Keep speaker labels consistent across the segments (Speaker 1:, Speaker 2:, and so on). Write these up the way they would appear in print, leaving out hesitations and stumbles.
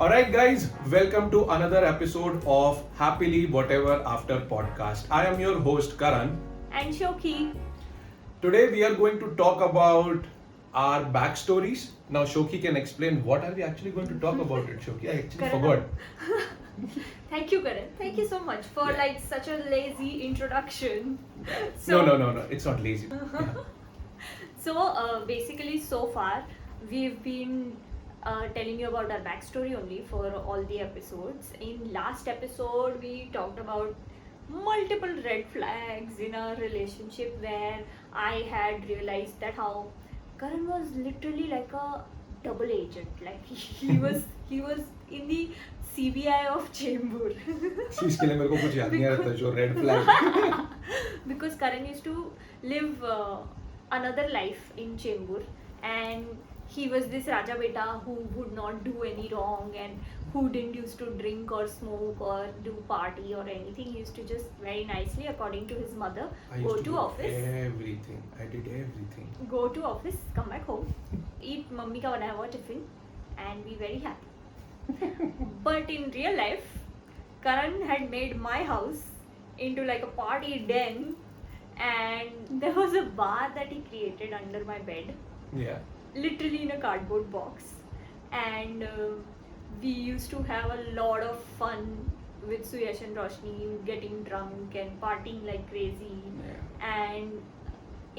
Speaker 1: Alright, guys, welcome to another episode of Happily Whatever After podcast. I am your host Karan.
Speaker 2: And Shoki.
Speaker 1: Today we are going to talk about our backstories. Now Shoki can explain what are we actually going to talk about it, Shoki. I actually
Speaker 2: Karan.
Speaker 1: forgot.
Speaker 2: Thank you, Karan. Thank you so much for
Speaker 1: Yeah.
Speaker 2: such a lazy introduction.
Speaker 1: No, it's not lazy. Yeah.
Speaker 2: So basically, so far we've been telling you about our backstory only for all the episodes. In last episode, we talked about multiple red flags in our relationship where I had realized that how Karan was literally like a double agent. Like he was in the CBI of Chembur.
Speaker 1: इसके लिए मेरे को कुछ याद नहीं आ रहा था जो red flag.
Speaker 2: Because Karan used to live another life in Chembur, and he was this Raja Beta who would not do any wrong and who didn't used to drink or smoke or do party or anything. He used to just very nicely, according to his mother,
Speaker 1: I
Speaker 2: go
Speaker 1: used
Speaker 2: to
Speaker 1: do
Speaker 2: office,
Speaker 1: everything. I did everything.
Speaker 2: go to office, come back home, eat mummy ka banaya hua tiffin, and be very happy. But in real life, Karan had made my house into like a party den, and there was a bar that he created under my bed,
Speaker 1: Yeah.
Speaker 2: literally in a cardboard box, and we used to have a lot of fun with Suyash and Roshni, getting drunk and partying like crazy.
Speaker 1: Yeah.
Speaker 2: And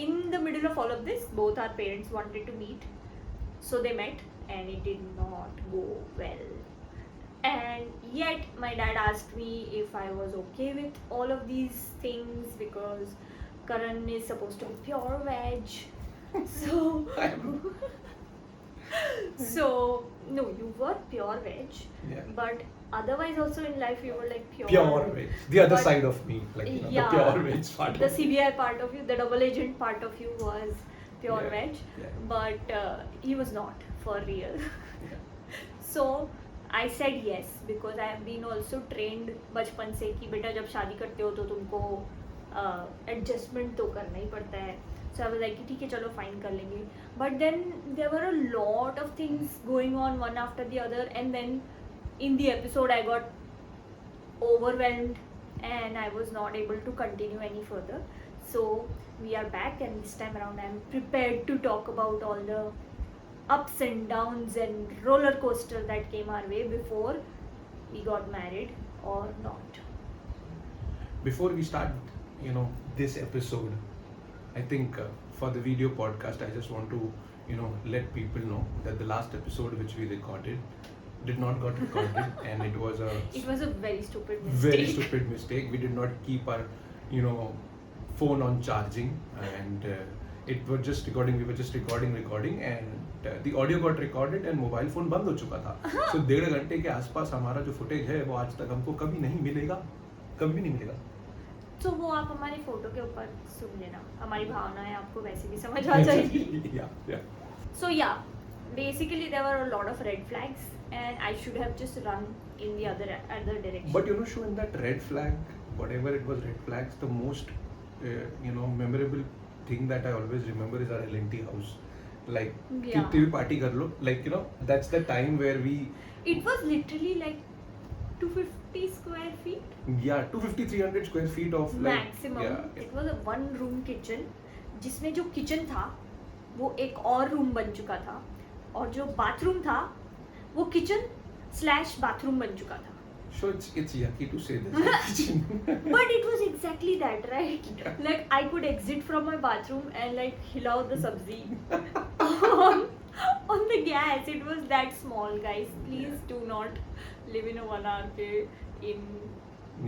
Speaker 2: in the middle of all of this, both our parents wanted to meet, so they met, and it did not go well. And yet my dad asked me if I was okay with all of these things because Karan is supposed to be pure veg. So so no, you were pure veg,
Speaker 1: Yeah.
Speaker 2: but otherwise also in life you were like
Speaker 1: Pure veg. The other
Speaker 2: But-
Speaker 1: side of me, like the pure veg part.
Speaker 2: the
Speaker 1: of me.
Speaker 2: CBI part of you, the double agent part of you was pure
Speaker 1: Yeah,
Speaker 2: veg,
Speaker 1: yeah.
Speaker 2: but he was not for real.
Speaker 1: Yeah.
Speaker 2: So I said yes because I have been also trained बचपन से कि बेटा जब शादी करते हो तो तुमको एडजस्टमेंट तो करना ही पड़ता है. So I was like ठीक है चलो फाइन कर लेंगे. But then there were a lot of things going on one after the other, and then in the episode I got overwhelmed and I was not able to continue any further. So we are back, and this time around I am prepared to talk about all the ups and downs and roller coaster that came our way before we got married or not.
Speaker 1: Before we start, this episode, I think for the video podcast, I just want to, let people know that the last episode which we recorded did not got recorded, and it was
Speaker 2: It was a very stupid mistake.
Speaker 1: very stupid mistake. We did not keep our, phone on charging, and it was just recording. We were just recording, and the audio got recorded, and mobile phone बंद हो चुका था. So 1.5 घंटे के आसपास हमारा जो footage है वो आज तक हमको कभी नहीं मिलेगा, कभी भी नहीं मिलेगा.
Speaker 2: तो वो आप हमारी फोटो के ऊपर सुन लेना, हमारी भावनाएं आपको वैसे भी समझ आ जाएगी.
Speaker 1: Yeah.
Speaker 2: So yeah, basically there were a lot of red flags, and I should have just run in the other direction.
Speaker 1: But Shu, in that red flag, whatever it was red flags, the most, memorable thing that I always remember is our LNT house. Like,
Speaker 2: Yeah.
Speaker 1: कितनी भी party कर लो, like, that's the time where we,
Speaker 2: It was literally like 250 square feet.
Speaker 1: 250-300 square feet of like,
Speaker 2: Maximum.
Speaker 1: yeah,
Speaker 2: It was a one room kitchen, जिसमें जो kitchen था वो एक और room बन चुका था, और जो बाथरूम था वो किचन / बाथरूम बन चुका था.
Speaker 1: so it's yucky to say this.
Speaker 2: But it was exactly that, right?
Speaker 1: Yeah.
Speaker 2: Like I could exit from my bathroom and like hilao the sabzi on the gas. It was that small, guys. Please do not live in a 1 RK in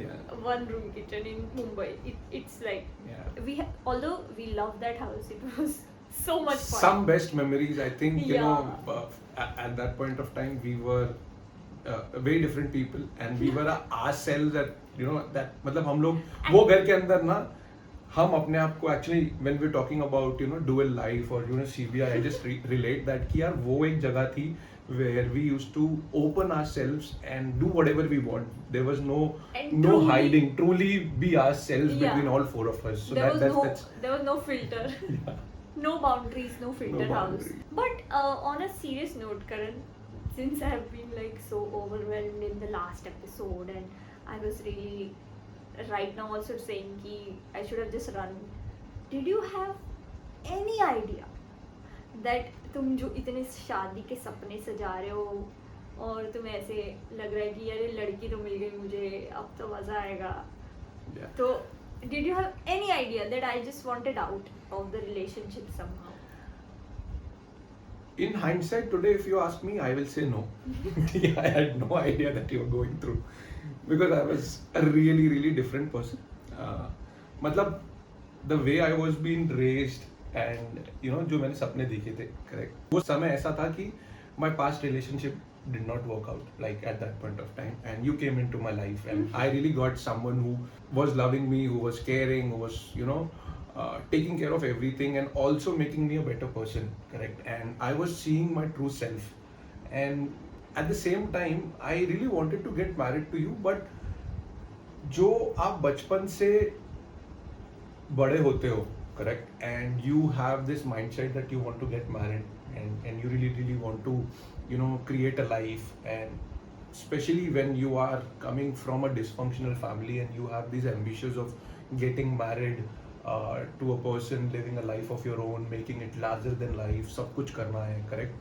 Speaker 1: Yeah.
Speaker 2: one room kitchen in Mumbai. It's like
Speaker 1: Yeah.
Speaker 2: although we loved that house, it was so much fun.
Speaker 1: Some best memories, I think,
Speaker 2: Yeah.
Speaker 1: at that point of time we were very different people, and we were ourselves at, that मतलब हम लोग वो घर के अंदर ना हम अपने आप को actually when we're talking about dual life or CBI, I just relate that कि यार वो एक जगह थी where we used to open ourselves and do whatever we want. There was no
Speaker 2: truly-
Speaker 1: hiding, truly be ourselves
Speaker 2: Yeah.
Speaker 1: between all 4 of us. So
Speaker 2: there
Speaker 1: that's
Speaker 2: was no filter.
Speaker 1: yeah.
Speaker 2: No boundaries, no filter house.
Speaker 1: boundaries.
Speaker 2: But on a serious note, Karan, since I have been like so overwhelmed in the last episode, and I was really right now also saying कि I should have just run. Did you have any idea that तुम जो इतने शादी के सपने सजा रहे हो और तुम्हें ऐसे लग रहा है कि यार लड़की तो मिल गई मुझे, अब तो मज़ा आएगा.
Speaker 1: Yeah.
Speaker 2: तो did you have any idea that I just wanted out of the relationship somehow?
Speaker 1: In hindsight today, if you ask me, I will say no. Yeah, I had no idea that you were going through, because I was a really, really different person. मतलब the way I was being raised and you know जो मैंने सपने देखे थे, correct. वो समय ऐसा था कि my past relationship did not work out like at that point of time, and you came into my life, and I really got someone who was loving me, who was caring, who was taking care of everything and also making me a better person, correct. And I was seeing my true self, and at the same time I really wanted to get married to you, but जो आप बचपन से बड़े होते हो, correct, and you have this mindset that you want to get married, and you really want to create a life, and especially when you are coming from a dysfunctional family and you have these ambitions of getting married to a person, living a life of your own, making it larger than life, सब कुछ करना है, correct.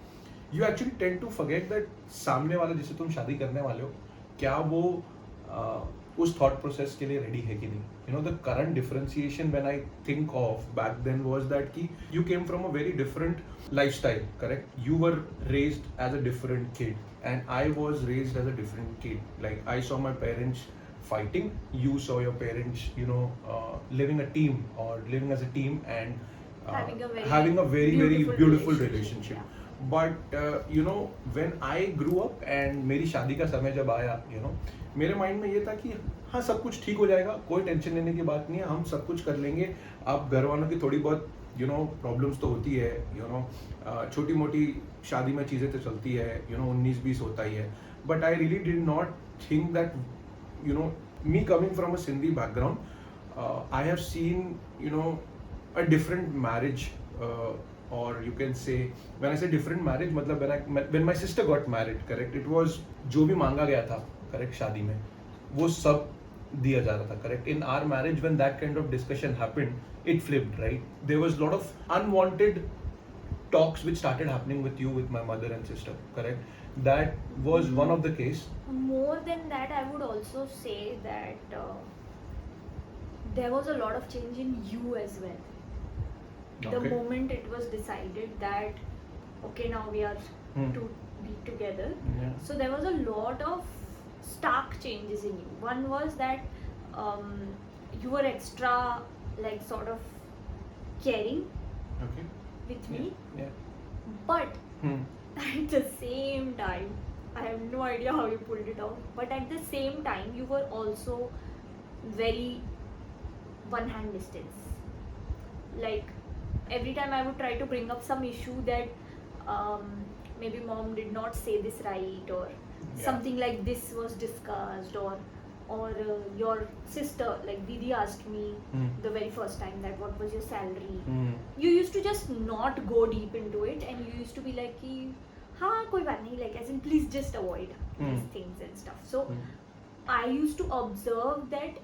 Speaker 1: You actually tend to forget that सामने वाला जिसे तुम शादी करने वाले हो, क्या वो उस thought process के लिए ready है कि नहीं. The current differentiation when I think of back then was that कि you came from a very different lifestyle, correct. You were raised as a different kid, and I was raised as a different kid. Like I saw my parents fighting, you saw your parents living a team or living as a team, and having a very beautiful relationship.
Speaker 2: Yeah.
Speaker 1: But when I grew up and मेरी शादी का समय जब आया, मेरे mind में ये था कि हाँ सब कुछ ठीक हो जाएगा, कोई टेंशन लेने की बात नहीं है, हम सब कुछ कर लेंगे. आप घर वालों की थोड़ी बहुत प्रॉब्लम्स तो होती है, छोटी मोटी शादी में चीज़ें तो चलती है, 19-20 होता ही है. But I really did not think that me coming from a Sindhi background, I have seen a different marriage, or you can say, when I say different marriage, मतलब when my sister got married, correct, it was जो भी मांगा गया था, correct, शादी में वो सब दिया जा रहा था, correct. In our marriage, when that kind of discussion happened, it flipped, right. There was a lot of unwanted talks which started happening with you, with my mother and sister, correct. That was one of the case.
Speaker 2: More than that, I would also say that there was a lot of change in you as well. The
Speaker 1: Okay.
Speaker 2: moment it was decided that okay, now we are to be together,
Speaker 1: Yeah.
Speaker 2: so there was a lot of stark changes in you. One was that you were extra like sort of caring
Speaker 1: Okay.
Speaker 2: with me,
Speaker 1: Yeah.
Speaker 2: but
Speaker 1: Hmm.
Speaker 2: at the same time, I have no idea how you pulled it off, but at the same time you were also very one hand distance. Like every time I would try to bring up some issue that maybe mom did not say this right, or something like this was discussed, or your sister like Didi asked me the very first time that what was your salary. You used to just not go deep into it, and you used to be like कि हाँ कोई बात नहीं, like as in please just avoid these things and stuff. So I used to observe that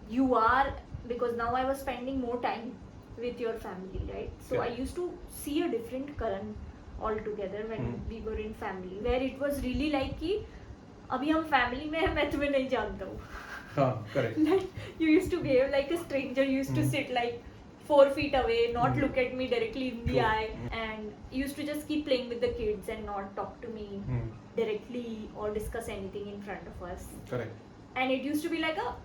Speaker 2: you are, because now I was spending more time with your family, right? So
Speaker 1: Yeah.
Speaker 2: I used to see a different Karan altogether when we were in family, where it was really like कि अभी हम family में हैं, मैं तुम्हें नहीं जानता हूँ.
Speaker 1: हाँ, correct.
Speaker 2: Like you used to behave like a stranger. You used to sit like 4 feet away, not look at me directly in the
Speaker 1: True.
Speaker 2: eye, and you used to just keep playing with the kids and not talk to me directly or discuss anything in front of us.
Speaker 1: Correct.
Speaker 2: And it used to be like a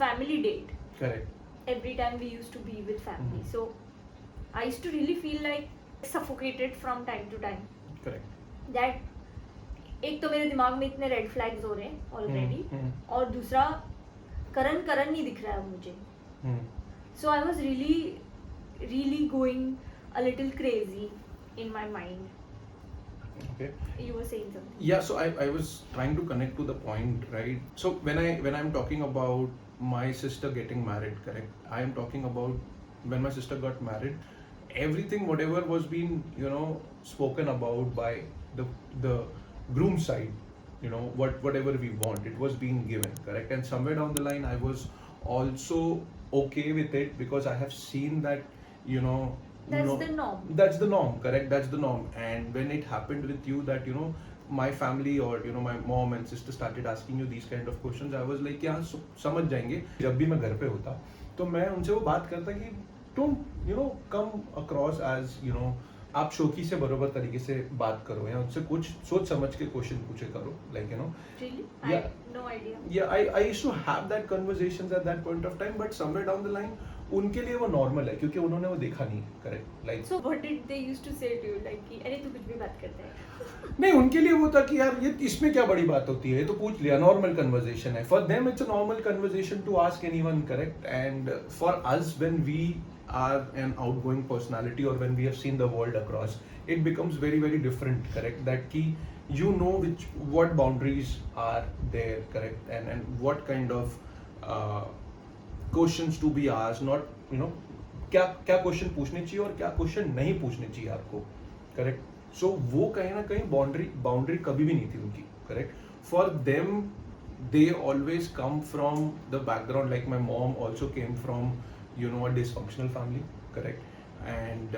Speaker 2: family date.
Speaker 1: Correct.
Speaker 2: Every time we used to be with family. So I used to really feel like suffocated from time to time.
Speaker 1: Correct.
Speaker 2: That एक तो मेरे दिमाग में इतने red flags हो रहे हैं already, और दूसरा करण नहीं दिख रहा है मुझे. So I was really going a little crazy in my mind.
Speaker 1: Okay.
Speaker 2: You were saying something.
Speaker 1: Yeah, so I was trying to connect to the point, right? So when I'm talking about my sister getting married, correct, I am talking about when my sister got married, everything whatever was being spoken about by the groom side, you know, whatever we want, it was being given, correct? And somewhere down the line, I was also okay with it because I have seen that, you know,
Speaker 2: That's
Speaker 1: no,
Speaker 2: the norm.
Speaker 1: that's the norm, correct? That's the norm. And when it happened with you that, you know, my family or, you know, my mom and sister started asking you these kind of questions, I was like, yeah, समझ जाएंगे. जब भी मैं घर पे होता तो मैं उनसे वो बात करता कि don't, you know, come across as, you know, आप शौकी से बरोबर तरीके से बात करो या उनसे कुछ सोच समझ के क्वेश्चन पूछे करो, like, you know.
Speaker 2: Really?
Speaker 1: Yeah.
Speaker 2: I had no idea.
Speaker 1: Yeah, I used to have that conversations at that point of time, but somewhere down the line उनके लिए वो नॉर्मल है क्योंकि उन्होंने वो देखा नहीं, correct? Like
Speaker 2: So what did they used to say to you? Like कि अरे तू कुछ भी बात करता है.
Speaker 1: नहीं, उनके लिए वो था कि यार ये इसमें क्या बड़ी बात होती है, ये तो पूछ लिया, नॉर्मल कन्वर्सेशन है. For them it's a normal conversation to ask anyone, correct? And for us when we are an outgoing personality or when we have seen the world across, it becomes very very different, correct? That key, you know, what boundaries are there, correct? And what kind of questions to be asked, not, you know, क्या क्या question पूछने चाहिए और क्या question नहीं पूछने चाहिए आपको, करेक्ट? सो वो कहीं ना कहीं बाउंड्री कभी भी नहीं थी उनकी, correct? For them they always come from the background, like my mom also came from, you know, a dysfunctional family, correct? And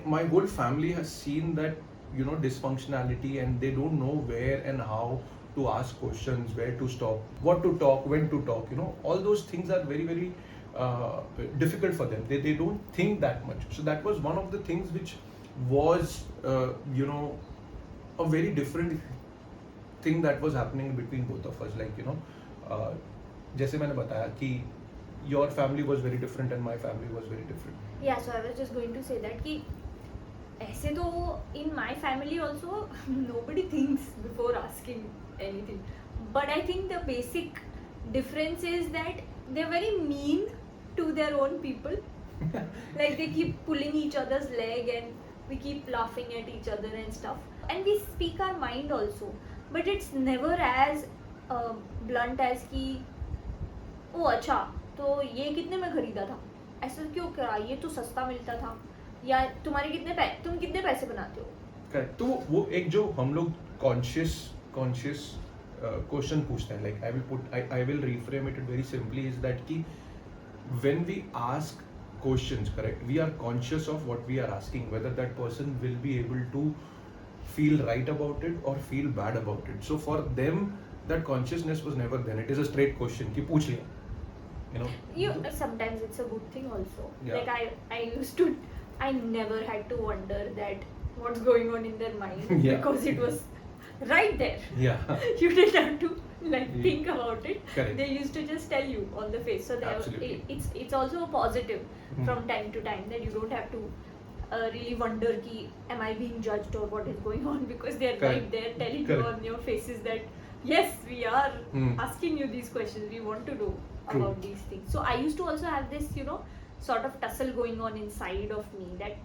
Speaker 1: my whole family has seen that, you know, dysfunctionality, and they don't know where and how to ask questions, where to stop, what to talk, when to talk, you know, all those things are very very difficult for them. They don't think that much. So that was one of the things which was, you know, a very different thing that was happening between both of us, like, you know, जैसे मैंने बताया कि your family was very different and my family was very different.
Speaker 2: Yeah, so I was just going to say that कि ऐसे तो in my family also nobody thinks before asking anything, but I think the basic difference is that they're very mean to their own people. Like they keep pulling each other's leg and we keep laughing at each other and stuff, and we speak our mind also, but it's never as blunt as कि ओ अच्छा तो ये कितने में खरीदा था, ऐसा क्यों करा, ये तो सस्ता मिलता था, या तुम कितने पैसे बनाते हो.
Speaker 1: करेक्ट. तो वो एक जो हम लोग कॉन्शियस क्वेश्चन पूछते हैं, like I will reframe it very simply, is that कि when we ask questions, correct, we are conscious of what we are asking, whether that person will be able to feel right about it or feel bad about it. So for them that consciousness was never there. It is a straight question कि पूछ लिया, you know.
Speaker 2: Sometimes it's a good thing also.
Speaker 1: Yeah.
Speaker 2: Like I never had to wonder that what's going on in their mind.
Speaker 1: Yeah.
Speaker 2: Because it was right there.
Speaker 1: Yeah.
Speaker 2: You didn't have to like think about it.
Speaker 1: Correct.
Speaker 2: They used to just tell you on the face. So
Speaker 1: Absolutely.
Speaker 2: it's also a positive from time to time, that you don't have to really wonder ki am I being judged or what is going on, because they're
Speaker 1: Correct.
Speaker 2: right there telling
Speaker 1: Correct.
Speaker 2: you on your faces that yes, we are asking you these questions, we want to know
Speaker 1: True.
Speaker 2: about these things. So I used to also have this, you know, sort of tussle going on inside of me, that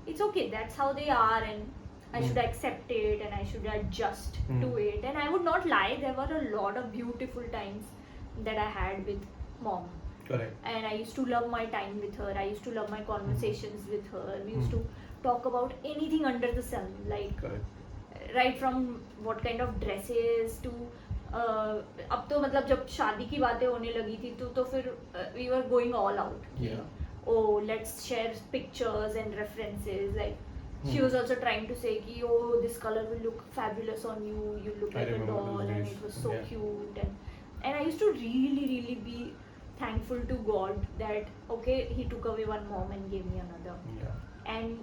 Speaker 2: it's okay, that's how they are, and I should accept it and I should adjust to it. And I would not lie, there were a lot of beautiful times that I had with mom.
Speaker 1: Correct.
Speaker 2: And I used to love my time with her. I used to love my conversations with her. We used to talk about anything under the sun, like
Speaker 1: Correct.
Speaker 2: right from what kind of dresses to अब तो मतलब जब शादी की बातें होने लगी थी तो फिर we were going all out.
Speaker 1: Yeah.
Speaker 2: Oh, let's share pictures and references. Like she was also trying to say कि oh, this color will look fabulous on you. You look
Speaker 1: I
Speaker 2: like a
Speaker 1: remember
Speaker 2: doll,
Speaker 1: those
Speaker 2: and
Speaker 1: days.
Speaker 2: it was so
Speaker 1: Yeah.
Speaker 2: cute. And I used to really be thankful to God that okay, He took away one mom and gave me another.
Speaker 1: Yeah.
Speaker 2: And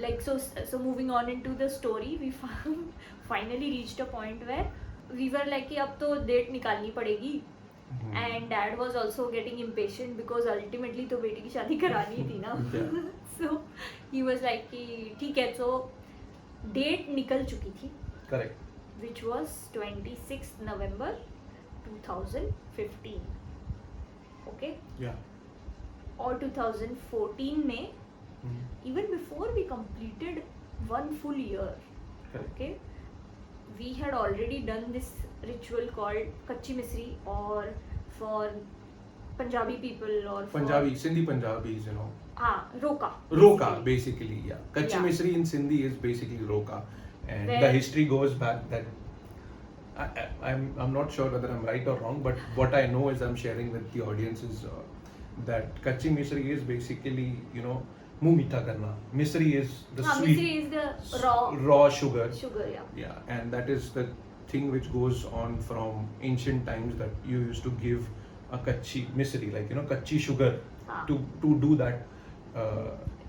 Speaker 2: like so moving on into the story, we finally reached a point where we were like कि अब तो date निकालनी पड़ेगी. And dad was also getting impatient because ultimately तो बेटी की शादी करानी थी ना.
Speaker 1: Yeah.
Speaker 2: So he was like कि ठीक है, so डेट निकल चुकी थी,
Speaker 1: Correct.
Speaker 2: which was 26th November 2015. Okay.
Speaker 1: Yeah.
Speaker 2: और 2014 में, even before we completed 1 full year,
Speaker 1: Correct.
Speaker 2: okay, we had already done this ritual called Kachi Misri, or for Punjabi people or for
Speaker 1: Sindhi Punjabis, you know.
Speaker 2: Roka.
Speaker 1: Roka, basically, yeah. Kachi
Speaker 2: Yeah.
Speaker 1: Misri in Sindhi is basically Roka. And
Speaker 2: Where-
Speaker 1: the history goes back that I'm not sure whether I'm right or wrong, but what I know is I'm sharing with the audience is that kachi misri is basically, you know, muh meetha karna. Misri is the
Speaker 2: हाँ,
Speaker 1: sweet,
Speaker 2: misri is the raw
Speaker 1: sugar.
Speaker 2: sugar, yeah.
Speaker 1: Yeah, and that is the thing which goes on from ancient times, that you used to give a kachi misri, like, you know, kachi sugar,
Speaker 2: हाँ.
Speaker 1: to do that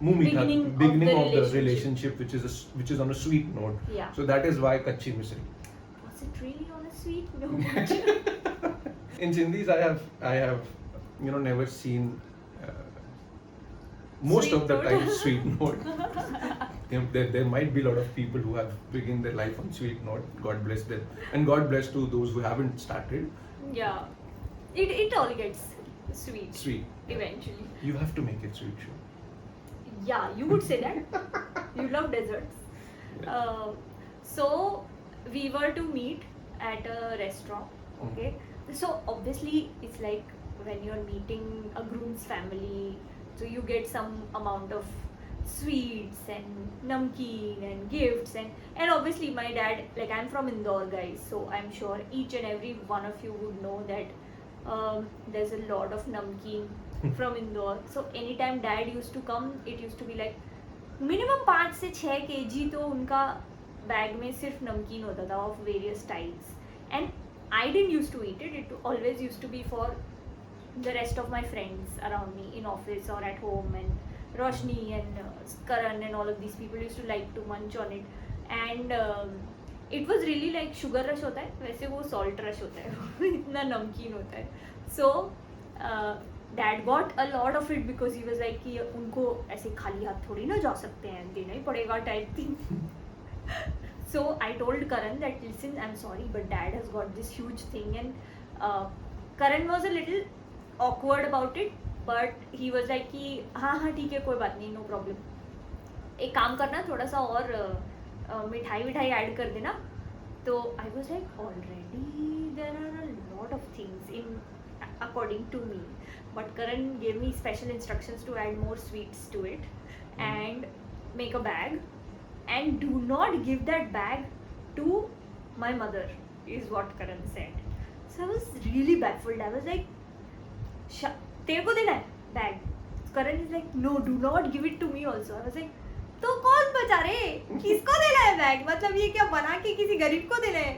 Speaker 1: muh meetha,
Speaker 2: Beginning of the
Speaker 1: of the relationship, which is on a sweet note.
Speaker 2: Yeah.
Speaker 1: So that is why kachi misri.
Speaker 2: Was it really on a sweet note?
Speaker 1: In Sindhis, I have, you know, never seen most
Speaker 2: Sweet
Speaker 1: of the
Speaker 2: note.
Speaker 1: time sweet note. There might be a lot of people who have begun their life on sweet note. God bless them, and God bless to those who haven't started.
Speaker 2: Yeah. It all gets sweet.
Speaker 1: Sweet.
Speaker 2: Eventually.
Speaker 1: You have to make it sweet, sure.
Speaker 2: Yeah, you would say that. You love desserts.
Speaker 1: Yeah.
Speaker 2: So we were to meet at a restaurant. Okay. So obviously it's like when you're meeting a groom's family, so you get some amount of sweets and namkeen and gifts, and obviously my dad, like, I'm from Indore, guys, so I'm sure each and every one of you would know that there's a lot of namkeen from Indore. So anytime dad used to come, it used to be like minimum 5 से 6 kg तो उनका bag में सिर्फ नमकीन होता था of various types, and I didn't used to eat it. It always used to be for the rest of my friends around me in office or at home, and Roshni and Karan and all of these people used to like to munch on it, and it was really like sugar rush होता है, वैसे वो salt rush होता है. इतना नमकीन होता है. So dad got a lot of it because he was like कि उनको ऐसे खाली हाथ थोड़ी ना जा सकते हैं, देना ही पड़ेगा type thing. So I told Karan that, listen, I'm sorry, but dad has got this huge thing, and Karan was a little awkward about it, but he was like कि हाँ ठीक है, कोई बात नहीं, no problem. एक काम करना, थोड़ा सा और मिठाई ऐड कर देना. तो I was like, already there are a lot of things according to me, but Karan gave me special instructions to add more sweets to it and make a bag, and do not give that bag to my mother, is what Karan said. So I was really baffled. I was like, तेरे को देना है bag? Karan is like, no, do not give it to me also. I was like, तो कौन बचा रे, किसको देना है बैग? मतलब ये क्या बना के किसी गरीब को देना है?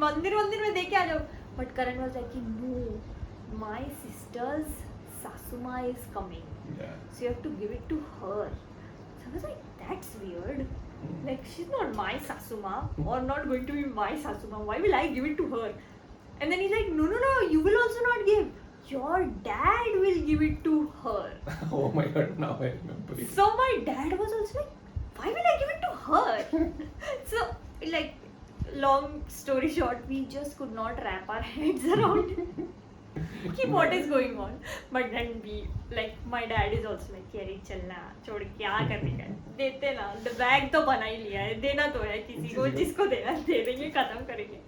Speaker 2: मंदिर में दे के आ जाओ. But Karan was like, no, my sister's Sasuma is coming,
Speaker 1: Yeah.
Speaker 2: so you have to give it to her. So I was like, that's weird. Like, she's not my Sasuma, or not going to be my Sasuma. Why will I give it to her? And then he's like, no, you will also not give. Your dad will give it to her.
Speaker 1: Oh my God! Now I remember it.
Speaker 2: So my dad was also like, why will I give it to her? So, like, long story short, we just could not wrap our heads around कि what is going on. But then we, like, my dad is also like, अरे चलना, छोड़, क्या करने का, देते ना, the bag तो बना ही लिया है, देना तो है किसी को, जिसको देना दे देंगे, खत्म करेंगे.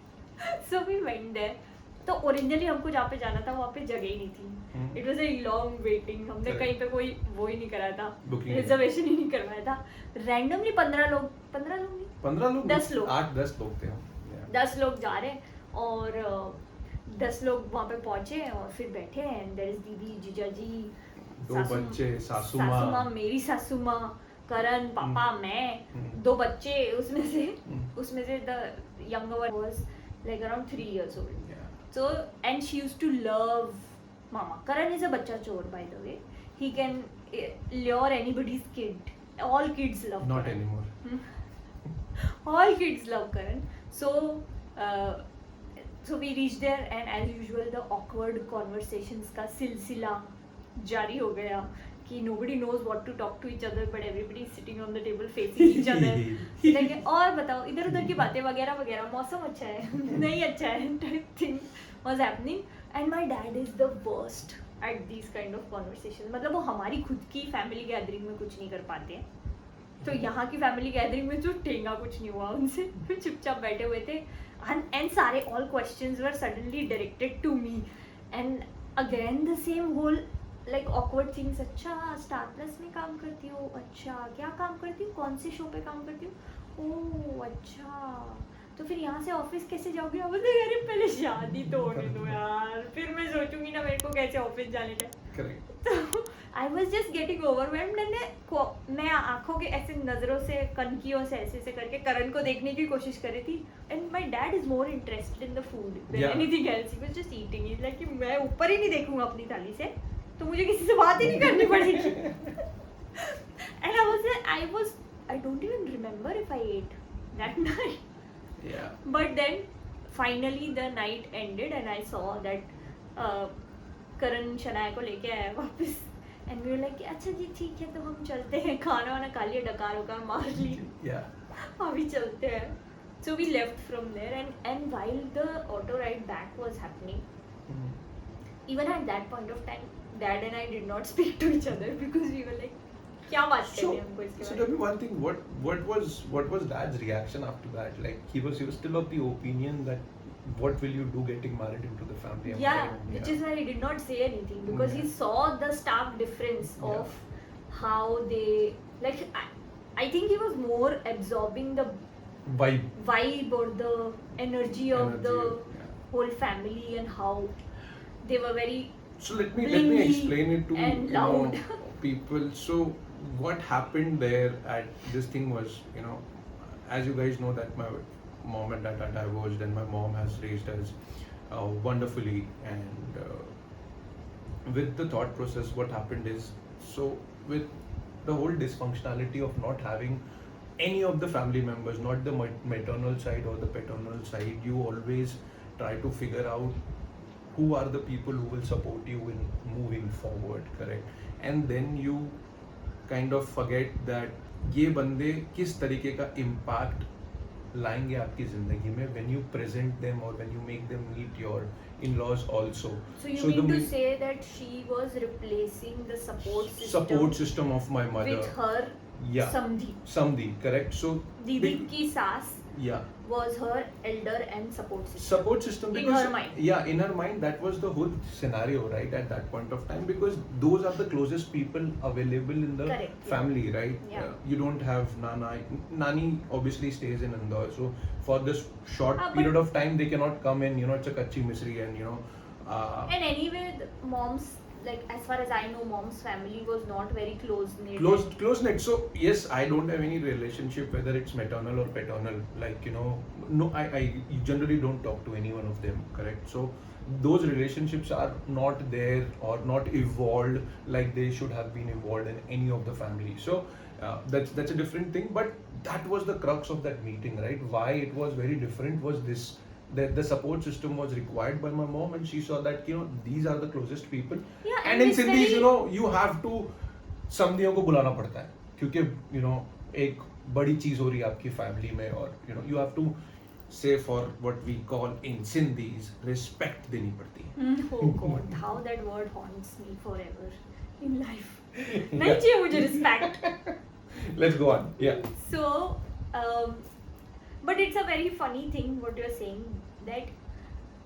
Speaker 2: So we went there. तो ओरिजिनली हमको जहाँ पे जाना था वहाँ पे जगह ही नहीं थी. It was a long waiting. हमने कहीं पे कोई वो ही नहीं कराया था, रिजर्वेशन ही नहीं करवाया था. रैंडमली 15 लोग नहीं, 10 लोग,
Speaker 1: 8-10 लोग थे हम.
Speaker 2: 10 लोग जा रहे हैं, और 10 लोग वहाँ पे पहुँचे और फिर बैठे हैं. एंड देयर इज दीदी, जीजाजी,
Speaker 1: दो बच्चे, सासू
Speaker 2: माँ, मेरी सासू माँ, करण, पापा, मैं, 2 बच्चे. उसमें से the younger one was like around 3 years old. So, and she used to love Mama. Karan is a bacha chor, by the way. He can lure anybody's kid. All kids love
Speaker 1: Not
Speaker 2: Karan.
Speaker 1: anymore.
Speaker 2: All kids love Karan. So we reached there, and as usual the awkward conversations का सिलसिला जारी हो गया कि nobody knows what to talk to each other, but everybody is sitting on the table facing each other. like, और बताओ, इधर उधर की बातें वगैरह, मौसम अच्छा है, नहीं अच्छा है, type thing was happening. And my dad is the worst at these kind of conversations. मतलब वो हमारी खुद की फैमिली गैदरिंग में कुछ नहीं कर पाते हैं, तो यहाँ की फैमिली गैदरिंग में जो ठेंगा कुछ नहीं हुआ उनसे. चुपचाप बैठे हुए थे, and सारे all questions were suddenly directed to me, and again the same whole like awkward things. अच्छा, स्टार प्लस में काम करती हो, अच्छा क्या काम करती हो, कौन से शो पे काम करती हो, ओह अच्छा, तो फिर यहाँ से ऑफिस कैसे जाओगे? अब तो यार पहले शादी तो होने दो यार, फिर मैं सोचूंगी ना मेरे को कैसे ऑफिस जाने का।
Speaker 1: करेक्ट.
Speaker 2: तो I was just getting overwhelmed and मैं आंखों के ऐसे नजरों से कनकियों से ऐसे ऐसे करके करण को देखने की कोशिश कर रही थी, and my dad is more interested in the food then
Speaker 1: Yeah.
Speaker 2: Anything else, he was just eating it like कि मैं ऊपर ही नहीं देखूंगा अपनी थाली से तो मुझे किसी से बात ही नहीं करनी पड़ेगी। And I don't even remember if I at that night,
Speaker 1: Yeah.
Speaker 2: but then finally the night ended and I saw that करण शनाया को लेके आया वापस, and we were like अच्छा जी ठीक है तो हम चलते हैं, खाना वाना खा लिया, डकार वकार मार ली,
Speaker 1: Yeah.
Speaker 2: अभी चलते हैं. So we left from there and while the auto ride back was happening,
Speaker 1: Mhm.
Speaker 2: even at that point of time dad and I did not speak to each other because we were like क्या बात
Speaker 1: So,
Speaker 2: करनी है हमको इसके
Speaker 1: so
Speaker 2: बारे
Speaker 1: tell
Speaker 2: में.
Speaker 1: me one thing. What was Dad's reaction after that? Like he was still of the opinion that what will you do getting married into the family?
Speaker 2: Yeah,
Speaker 1: employment?
Speaker 2: which is why he did not say anything because he
Speaker 1: Yeah.
Speaker 2: saw the stark difference
Speaker 1: Yeah.
Speaker 2: of how they like. I think he was more absorbing the vibe or the energy of the
Speaker 1: Yeah.
Speaker 2: whole family and how they were very
Speaker 1: So let me
Speaker 2: blingy
Speaker 1: explain it to
Speaker 2: and loud.
Speaker 1: people. So what happened there at this thing was, as you guys know that my mom and dad are divorced and my mom has raised us wonderfully, and with the thought process what happened is, so with the whole dysfunctionality of not having any of the family members, not the maternal side or the paternal side, you always try to figure out who are the people who will support you in moving forward, correct? And then you kind of forget that ये बंदे किस तरीके का impact लाएंगे आपकी जिंदगी में when you present them or when you make them meet your in-laws also.
Speaker 2: So you
Speaker 1: the
Speaker 2: mean to
Speaker 1: main-
Speaker 2: say that she was replacing the
Speaker 1: support system of my mother
Speaker 2: with her
Speaker 1: Yeah. Samdhi, correct? So
Speaker 2: दीदी की सास
Speaker 1: yeah,
Speaker 2: was her elder and support system.
Speaker 1: support system
Speaker 2: In
Speaker 1: because
Speaker 2: her mind.
Speaker 1: yeah, in her mind that was the whole scenario, right, at that point of time, because those are the closest people available in the
Speaker 2: Correct, yeah.
Speaker 1: family, right?
Speaker 2: Yeah.
Speaker 1: You don't have nani obviously stays in Indore, so for this short
Speaker 2: but-
Speaker 1: period of time they cannot come in, it's a kachi misri, and
Speaker 2: And anyway, the mom's, like as far as I know, mom's family was not very close knit.
Speaker 1: close knit. So yes, I don't have any relationship whether it's maternal or paternal, like no, I generally don't talk to any one of them, correct? So those relationships are not there or not evolved like they should have been evolved in any of the family. So that's a different thing, but that was the crux of that meeting, right? Why it was very different was this, that the support system was required by my mom, and she saw that these are the closest people.
Speaker 2: Yeah,
Speaker 1: and in
Speaker 2: it's
Speaker 1: Sindhis,
Speaker 2: very-
Speaker 1: you have to समधियों को बुलाना पड़ता है क्योंकि एक बड़ी चीज हो रही है आपकी फैमिली में, और you have to say for what we call in Sindhis respect देनी पड़ती है.
Speaker 2: Oh God, how that word haunts me forever in life. नहीं चाहिए मुझे respect.
Speaker 1: Let's go on. Yeah.
Speaker 2: So, but it's a very funny thing what you're saying, that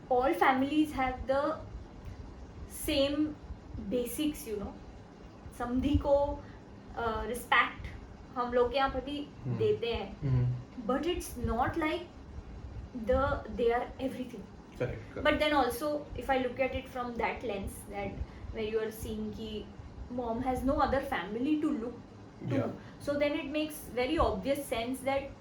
Speaker 2: all families have the same basics, समधी को respect हम लोग के यहाँ पर भी देते हैं, but it's not like they are everything.
Speaker 1: Correct.
Speaker 2: But then also, if I look at it from that lens, that where you are seeing ki mom has no other family to look to,
Speaker 1: Yeah.
Speaker 2: so then it makes very obvious sense that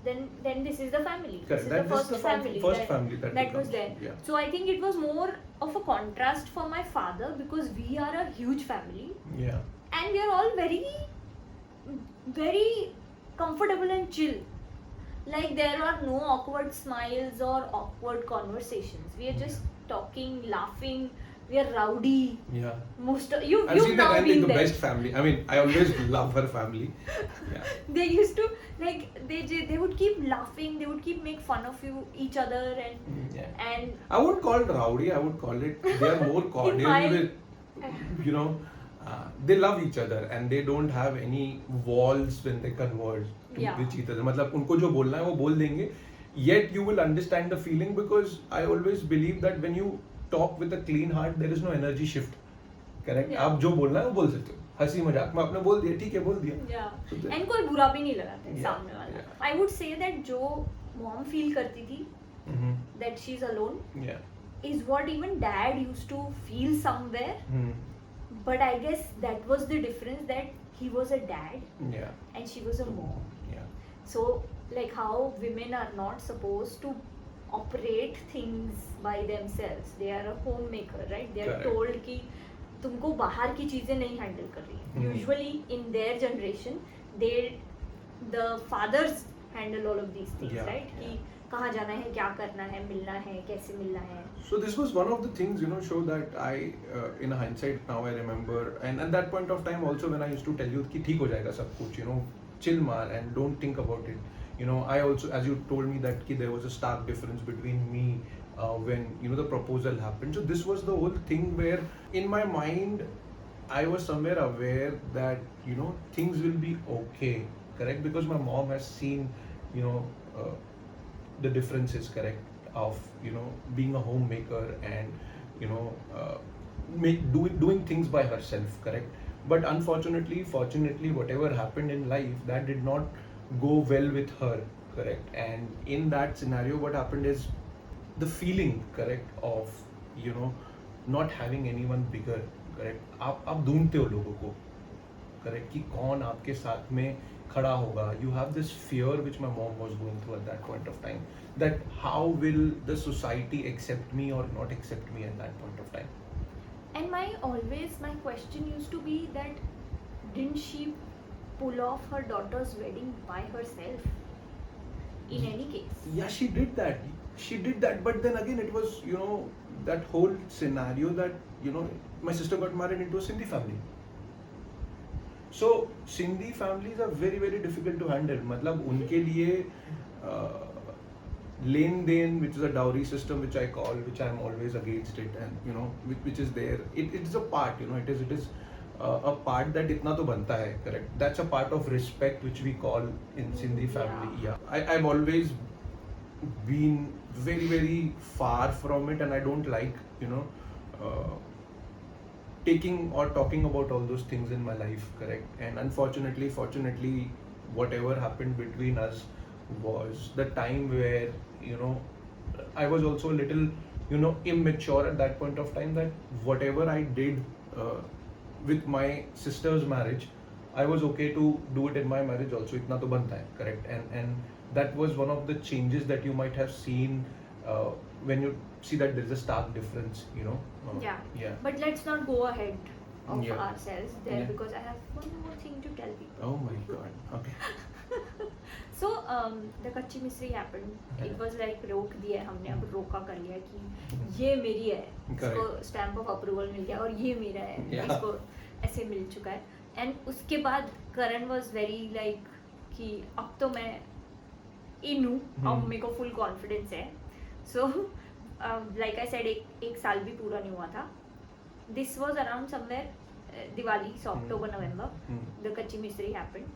Speaker 2: then this is the family.
Speaker 1: Correct.
Speaker 2: This is
Speaker 1: That
Speaker 2: the
Speaker 1: this
Speaker 2: first
Speaker 1: is the
Speaker 2: family.
Speaker 1: first
Speaker 2: that,
Speaker 1: family that
Speaker 2: was
Speaker 1: becomes,
Speaker 2: there.
Speaker 1: yeah.
Speaker 2: So I think it was more of a contrast for my father because we are a huge family
Speaker 1: Yeah.
Speaker 2: and we are all very, very comfortable and chill. Like there are no awkward smiles or awkward conversations. We are just talking, laughing. We are rowdy.
Speaker 1: Yeah.
Speaker 2: Most of
Speaker 1: I've
Speaker 2: you've
Speaker 1: seen that
Speaker 2: now
Speaker 1: and
Speaker 2: been
Speaker 1: the
Speaker 2: there.
Speaker 1: best family. I mean, I always love her family. Yeah.
Speaker 2: They used to they would keep laughing. They would keep make fun of each other
Speaker 1: Yeah.
Speaker 2: and
Speaker 1: I wouldn't call it rowdy. I would call it they are more cordial
Speaker 2: my-
Speaker 1: with, they love each other and they don't have any walls when they converse
Speaker 2: Yeah.
Speaker 1: with each other. मतलब उनको जो बोलना है वो बोल देंगे. Yet you will understand the feeling because I always believe that when you talk with a clean heart, there is no energy shift. Correct?
Speaker 2: Yeah.
Speaker 1: आप जो बोलना है वो बोल सकते हो. हंसी मजाक में आपने बोल दिया, ठीक है बोल दिया.
Speaker 2: Yeah.
Speaker 1: So
Speaker 2: And कोई बुरा भी नहीं लगा था
Speaker 1: Yeah,
Speaker 2: सामने वाला.
Speaker 1: yeah.
Speaker 2: I would say that जो mom feel करती थी
Speaker 1: Mhm.
Speaker 2: that she's alone
Speaker 1: Yeah.
Speaker 2: is what even dad used to feel somewhere.
Speaker 1: Hmm.
Speaker 2: But I guess that was the difference, that he was a dad
Speaker 1: Yeah.
Speaker 2: and she was a mom.
Speaker 1: Yeah.
Speaker 2: So like how women are not supposed to operate things by themselves. They are a homemaker, right? They are
Speaker 1: Correct.
Speaker 2: told कि तुमको बाहर की चीजें नहीं handle कर रही है. Usually in their generation, the fathers handle all of these things,
Speaker 1: Yeah,
Speaker 2: right?
Speaker 1: yeah.
Speaker 2: कि कहाँ जाना है, क्या करना है, मिलना है, कैसे मिलना है.
Speaker 1: So this was one of the things, show that I, in hindsight now I remember, and at that point of time also when I used to tell you कि ठीक हो जाएगा सब कुछ, chill मार and don't think about it. I also, as you told me that कि there was a stark difference between me when the proposal happened. So this was the whole thing where in my mind I was somewhere aware that things will be okay, correct? Because my mom has seen the differences, correct, of being a homemaker and doing things by herself, correct. But unfortunately, fortunately, whatever happened in life, that did not go well with her, correct. And in that scenario, what happened is the feeling, correct, of not having anyone bigger, correct. आप ढूंढते हो लोगों को, correct, कि कौन आपके साथ में खड़ा होगा. You have this fear which my mom was going through at that point of time, that how will the society accept me or not accept me at that point of time.
Speaker 2: And my question used to be that didn't she pull off her daughter's wedding by herself? In any case.
Speaker 1: Yeah, she did that. But then again, it was that whole scenario that my sister got married into a Sindhi family. So Sindhi families are very very difficult to handle. मतलब उनके लिए लेन then, which is a dowry system, which I call, which I am always against it, and which is there. It is a part, it is a part that इतना तो बनता है, correct. That's a part of respect which we call in Sindhi family. Yeah. I've always been very very far from it, and I don't like taking or talking about all those things in my life, correct. And unfortunately, fortunately, whatever happened between us was the time where I was also a little immature at that point of time, that whatever I did with my sister's marriage, I was okay to do it in my marriage also. Itna to banta hai, correct. And that was one of the changes that you might have seen when you see that there is a stark difference,
Speaker 2: Yeah. But let's not go ahead of
Speaker 1: Yeah.
Speaker 2: ourselves there,
Speaker 1: Yeah.
Speaker 2: because I have one more thing to tell people.
Speaker 1: Oh my god. Okay.
Speaker 2: So the कच्ची मिस्त्री happened. It was like रोक दिया है हमने, अब रोका कर लिया कि ये मेरी है, इसको स्टैम्प ऑफ अप्रूवल मिल गया, और ये मेरा है,
Speaker 1: Yeah.
Speaker 2: इसको ऐसे मिल चुका है. एंड उसके बाद करण वाज वेरी लाइक कि अब तो मैं इन हूँ, अब मेरे को फुल कॉन्फिडेंस है. सो लाइक आई सेड, एक साल भी पूरा नहीं हुआ था. This was around somewhere Diwali, so October November the कच्ची मिस्त्री happened.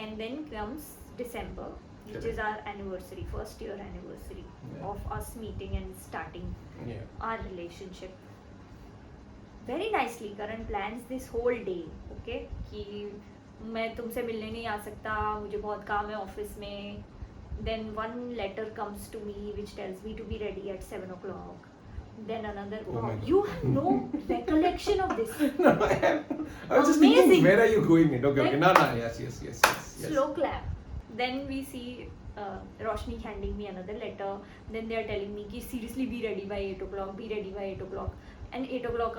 Speaker 2: And then comes December, which is our anniversary, first year anniversary of us meeting and starting our relationship. Very nicely, Karan plans this whole day, okay? कि मैं तुमसे मिलने नहीं आ सकता, मुझे बहुत काम है ऑफिस में. Then one letter comes to me which tells me to be ready at 7 o'clock. Then another.
Speaker 1: Oh my God.
Speaker 2: You have no recollection of this.
Speaker 1: No, I was just
Speaker 2: Amazing.
Speaker 1: thinking, where are you going? Okay,
Speaker 2: Like-
Speaker 1: no, yes.
Speaker 2: Slow clap. Then we see Roshni handing me another letter. Then they are telling me कि seriously be ready by 8 o'clock, be ready by 8 o'clock. And 8 o'clock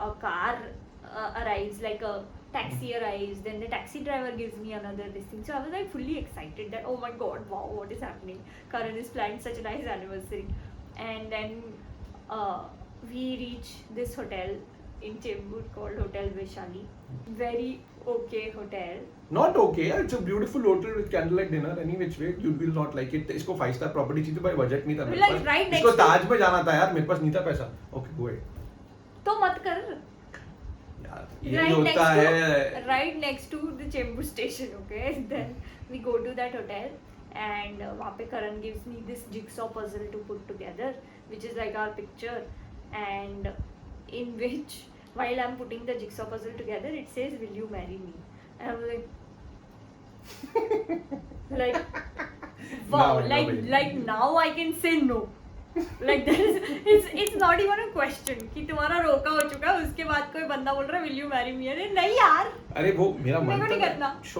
Speaker 2: a car arrives, like a taxi arrives. Then the taxi driver gives me another this thing. So I was like fully excited that, oh my god, wow, what is happening? Karan is planned such a nice anniversary. And then we reach this hotel in Chembur called Hotel Vaishali. Very okay hotel.
Speaker 1: Not okay, it's a beautiful hotel with candlelight dinner. Any which way, you will not like it. इसको 5 star property चाहिए, भाई budget नहीं था मेरे
Speaker 2: Like
Speaker 1: पास.
Speaker 2: right next
Speaker 1: इसको
Speaker 2: to-
Speaker 1: ताज में जाना था यार, मेरे पास नहीं था पैसा. Okay, go ahead.
Speaker 2: तो मत कर.
Speaker 1: यार, ये होता है.
Speaker 2: Right next to the Chembur station, okay? Then we go to that hotel, and वहाँ पे Karan gives me this jigsaw puzzle to put together, which is like our picture, and in which while I'm putting the jigsaw puzzle together, it says, "Will you marry me?" And I'm like, like, wow,
Speaker 1: No,
Speaker 2: like now I can say no. Like there is, it's not even a question कि तुम्हारा रोका हो चुका है, उसके बाद कोई बंदा बोल रहा है, "Will you marry me?" अरे नहीं यार.
Speaker 1: अरे वो मेरा
Speaker 2: मेरे
Speaker 1: मन
Speaker 2: को नहीं करना.
Speaker 1: So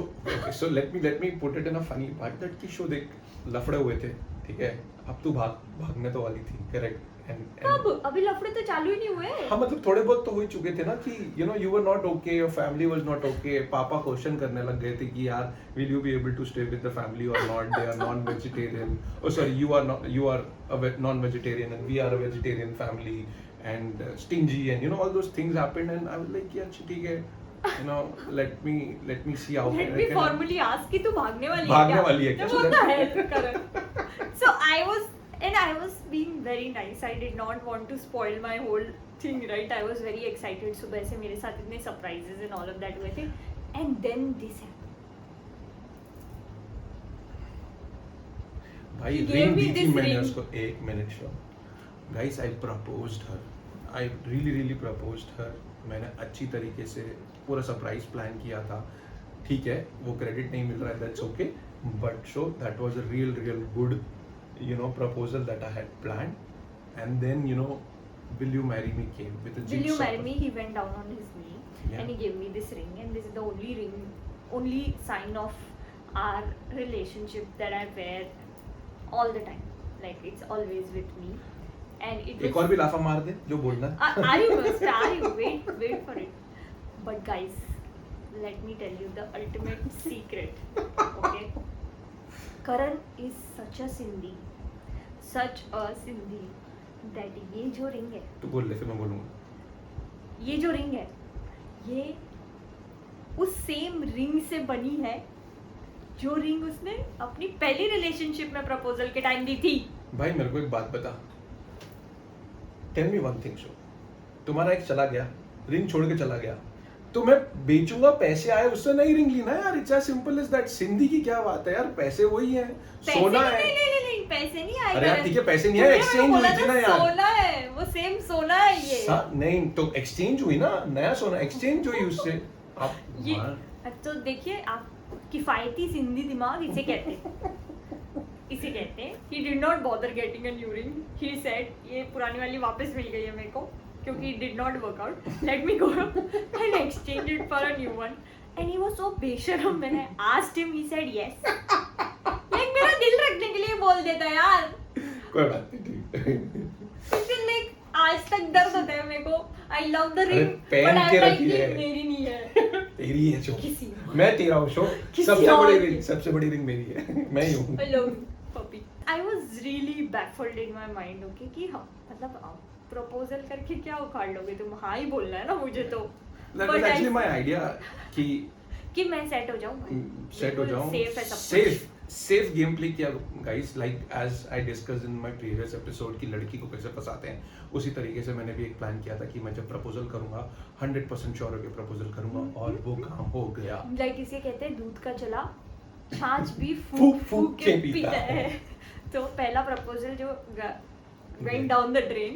Speaker 1: let me put it in a funny part that कि शो देख लफड़े हुए थे, ठीक है, अब तू भागने तो वाली थी, करेक्ट,
Speaker 2: कब? अभी लफड़े तो चालू ही नहीं हुए.
Speaker 1: हाँ मतलब थोड़े बहुत तो हो ही चुके थे ना कि you know you were not okay, your family was not okay, पापा क्वेश्चन करने लग गए थे कि यार will you be able to stay with the family और not, they are non vegetarian, oh sorry you are a non vegetarian and we are a vegetarian family and stingy and you know all those things happened and I was like यार ठीक है, you know let me see how
Speaker 2: Let me formally ask कि तू भागने वाली है क्या?
Speaker 1: भागने वाली है क्या?
Speaker 2: What the hell, Karan? So I was being very nice. I did not want to spoil my whole thing, right? I was very excited. सुबह से मेरे साथ इतने surprises and all of that हुए थे, and then this happened.
Speaker 1: भाई
Speaker 2: He
Speaker 1: ring
Speaker 2: gave me
Speaker 1: दी थी
Speaker 2: this
Speaker 1: मैंने
Speaker 2: ring.
Speaker 1: उसको, एक minute show guys, I proposed her, I really proposed her. मैंने अच्छी तरीके से पूरा सरप्राइज प्लान किया था, ठीक है, वो क्रेडिट नहीं मिल रहा है, that's okay, but show that was a real good you know proposal that I had planned. And then you know will you marry me came with a
Speaker 2: Will you
Speaker 1: jigsaw
Speaker 2: marry me?
Speaker 1: puzzle.
Speaker 2: He went down on his knee,
Speaker 1: Yeah.
Speaker 2: and he gave me this ring, and this is the only sign of our relationship that I wear all the time. Like it's always with me, and it
Speaker 1: एक और भी लाफा मार दे जो बोलना है.
Speaker 2: Are you first? Are you? Wait for it. But guys, let me tell you the ultimate secret. Okay, Karan is such a Sindhi that ये जो रिंग है,
Speaker 1: तू बोल ले फिर मैं बोलूंगा.
Speaker 2: ये जो रिंग है, ये उस सेम रिंग से बनी है जो रिंग उसने अपनी पहली रिलेशनशिप में प्रपोजल के टाइम दी थी.
Speaker 1: भाई मेरे को एक बात बता, tell me one thing show, तुम्हारा एक चला गया, रिंग छोड़ के चला गया, तो मैं बेचूंगा, पैसे आए उससे नहीं रिंग लेना यार, it's as simple as that. Sindhi की क्या बात है यार, पैसे वही है, सोना है.
Speaker 2: नहीं, पैसे नहीं आए.
Speaker 1: अरे यार ठीक है, पैसे नहीं आए, एक्सचेंज हुई थी ना यार.
Speaker 2: सोना है, वो सेम सोना है ये.
Speaker 1: नहीं तो एक्सचेंज हुई ना, नया सोना एक्सचेंज हुई उससे. आप
Speaker 2: ये तो देखिए, आप किफायती सिंधी दिमाग इसे कहते हैं. इसे कहते हैं. He did not bother getting a new ring. He said ये पुरानी वाली वापस मिल गई है मेरे को, क्योंकि it did not work out. Let me go and exchange it for a new one. And he was so बेशरम. मैंने asked him, he said yes. Like मेरा दिल रखने के लिए बोल देता है यार.
Speaker 1: कोई बात नहीं, ठीक.
Speaker 2: Still like आज तक दर्द होता है मेरे को. I love the
Speaker 1: अरे
Speaker 2: ring,
Speaker 1: पहन
Speaker 2: but I'm
Speaker 1: के
Speaker 2: like
Speaker 1: रखी
Speaker 2: ये
Speaker 1: है.
Speaker 2: मेरी नहीं है.
Speaker 1: तेरी है शो,
Speaker 2: किसी और.
Speaker 1: मैं तेरा हूँ शो.
Speaker 2: किसी
Speaker 1: सबसे
Speaker 2: और
Speaker 1: बड़ी
Speaker 2: की.
Speaker 1: रिंग, सबसे बड़ी रिंग मेरी है. मैं ही हूँ.
Speaker 2: Hello, puppy. I was really baffled in my mind, okay, कि हाँ, मतलब प्रपोजल करके क्या उखाड़ लोगे तुम? हाँ ही बोलना है ना मुझे तो.
Speaker 1: That was actually my idea
Speaker 2: कि मैं सेट हो जाऊँ.
Speaker 1: सेट हो जाऊँ.
Speaker 2: Safe है सब कुछ.
Speaker 1: सेफ गेम प्ले किया guys, like as I discussed in my previous episode की लड़की को कैसे फंसाते हैं, उसी तरीके से मैंने भी एक प्लान किया था कि मैं जब प्रपोजल करूंगा 100% श्योर होकर प्रपोजल करूंगा, और वो काम हो गया.
Speaker 2: लाइक इसे कहते हैं दूध का चला छाछ भी फूक फूक के पीता है. तो पहला प्रपोजल जो वेंट डाउन द ड्रेन.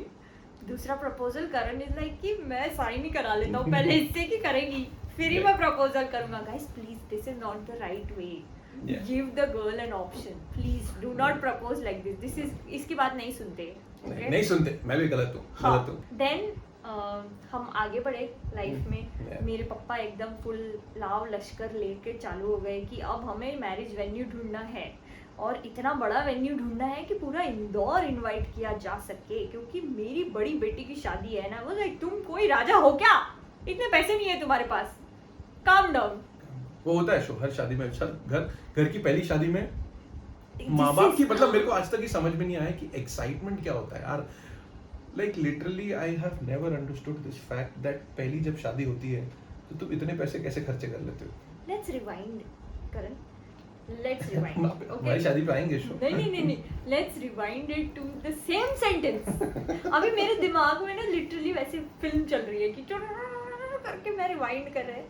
Speaker 2: दूसरा प्रपोजल करण इज लाइक कि मैं साइन ही करा लेता हूँ पहले इससे कि करेगी, फिर ही मैं प्रपोजल करूंगा. Guys please, this is not the right way. Give the girl an option. Please do not propose like this. This is इसकी बात नहीं सुनते.
Speaker 1: नहीं सुनते, मैं भी गलत हूँ.
Speaker 2: Then हम आगे बढ़े लाइफ में. मेरे पापा एकदम फुल लाव लश्कर लेके चालू हो गए कि अब हमें मैरिज वेन्यू ढूंढना है, और इतना बड़ा वेन्यू ढूंढना है कि पूरा इंदौर इनवाइट किया जा सके, क्योंकि मेरी बड़ी बेटी की शादी है ना. वो लाइक तुम कोई राजा हो क्या? इतने पैसे नहीं है तुम्हारे पास. Calm down.
Speaker 1: वो होता है शो हर शादी में. घर की पहली शादी में माँ बाप की, मतलब मेरे को आज तक ही समझ में नहीं आया कि एक्साइटमेंट क्या होता है यार. Like literally I have never understood this fact that पहली जब शादी होती है तो तुम इतने पैसे कैसे खर्चे कर लेते हो.
Speaker 2: Let's rewind, Karan. Let's rewind.
Speaker 1: हमारी शादी पे आएंगे शो.
Speaker 2: नहीं. Let's rewind it to the same sentence. अभी मेरे दिमाग में ना लिटरली वैसे फिल्म चल रही है कि करके मैं रिवाइंड कर रहे हैं.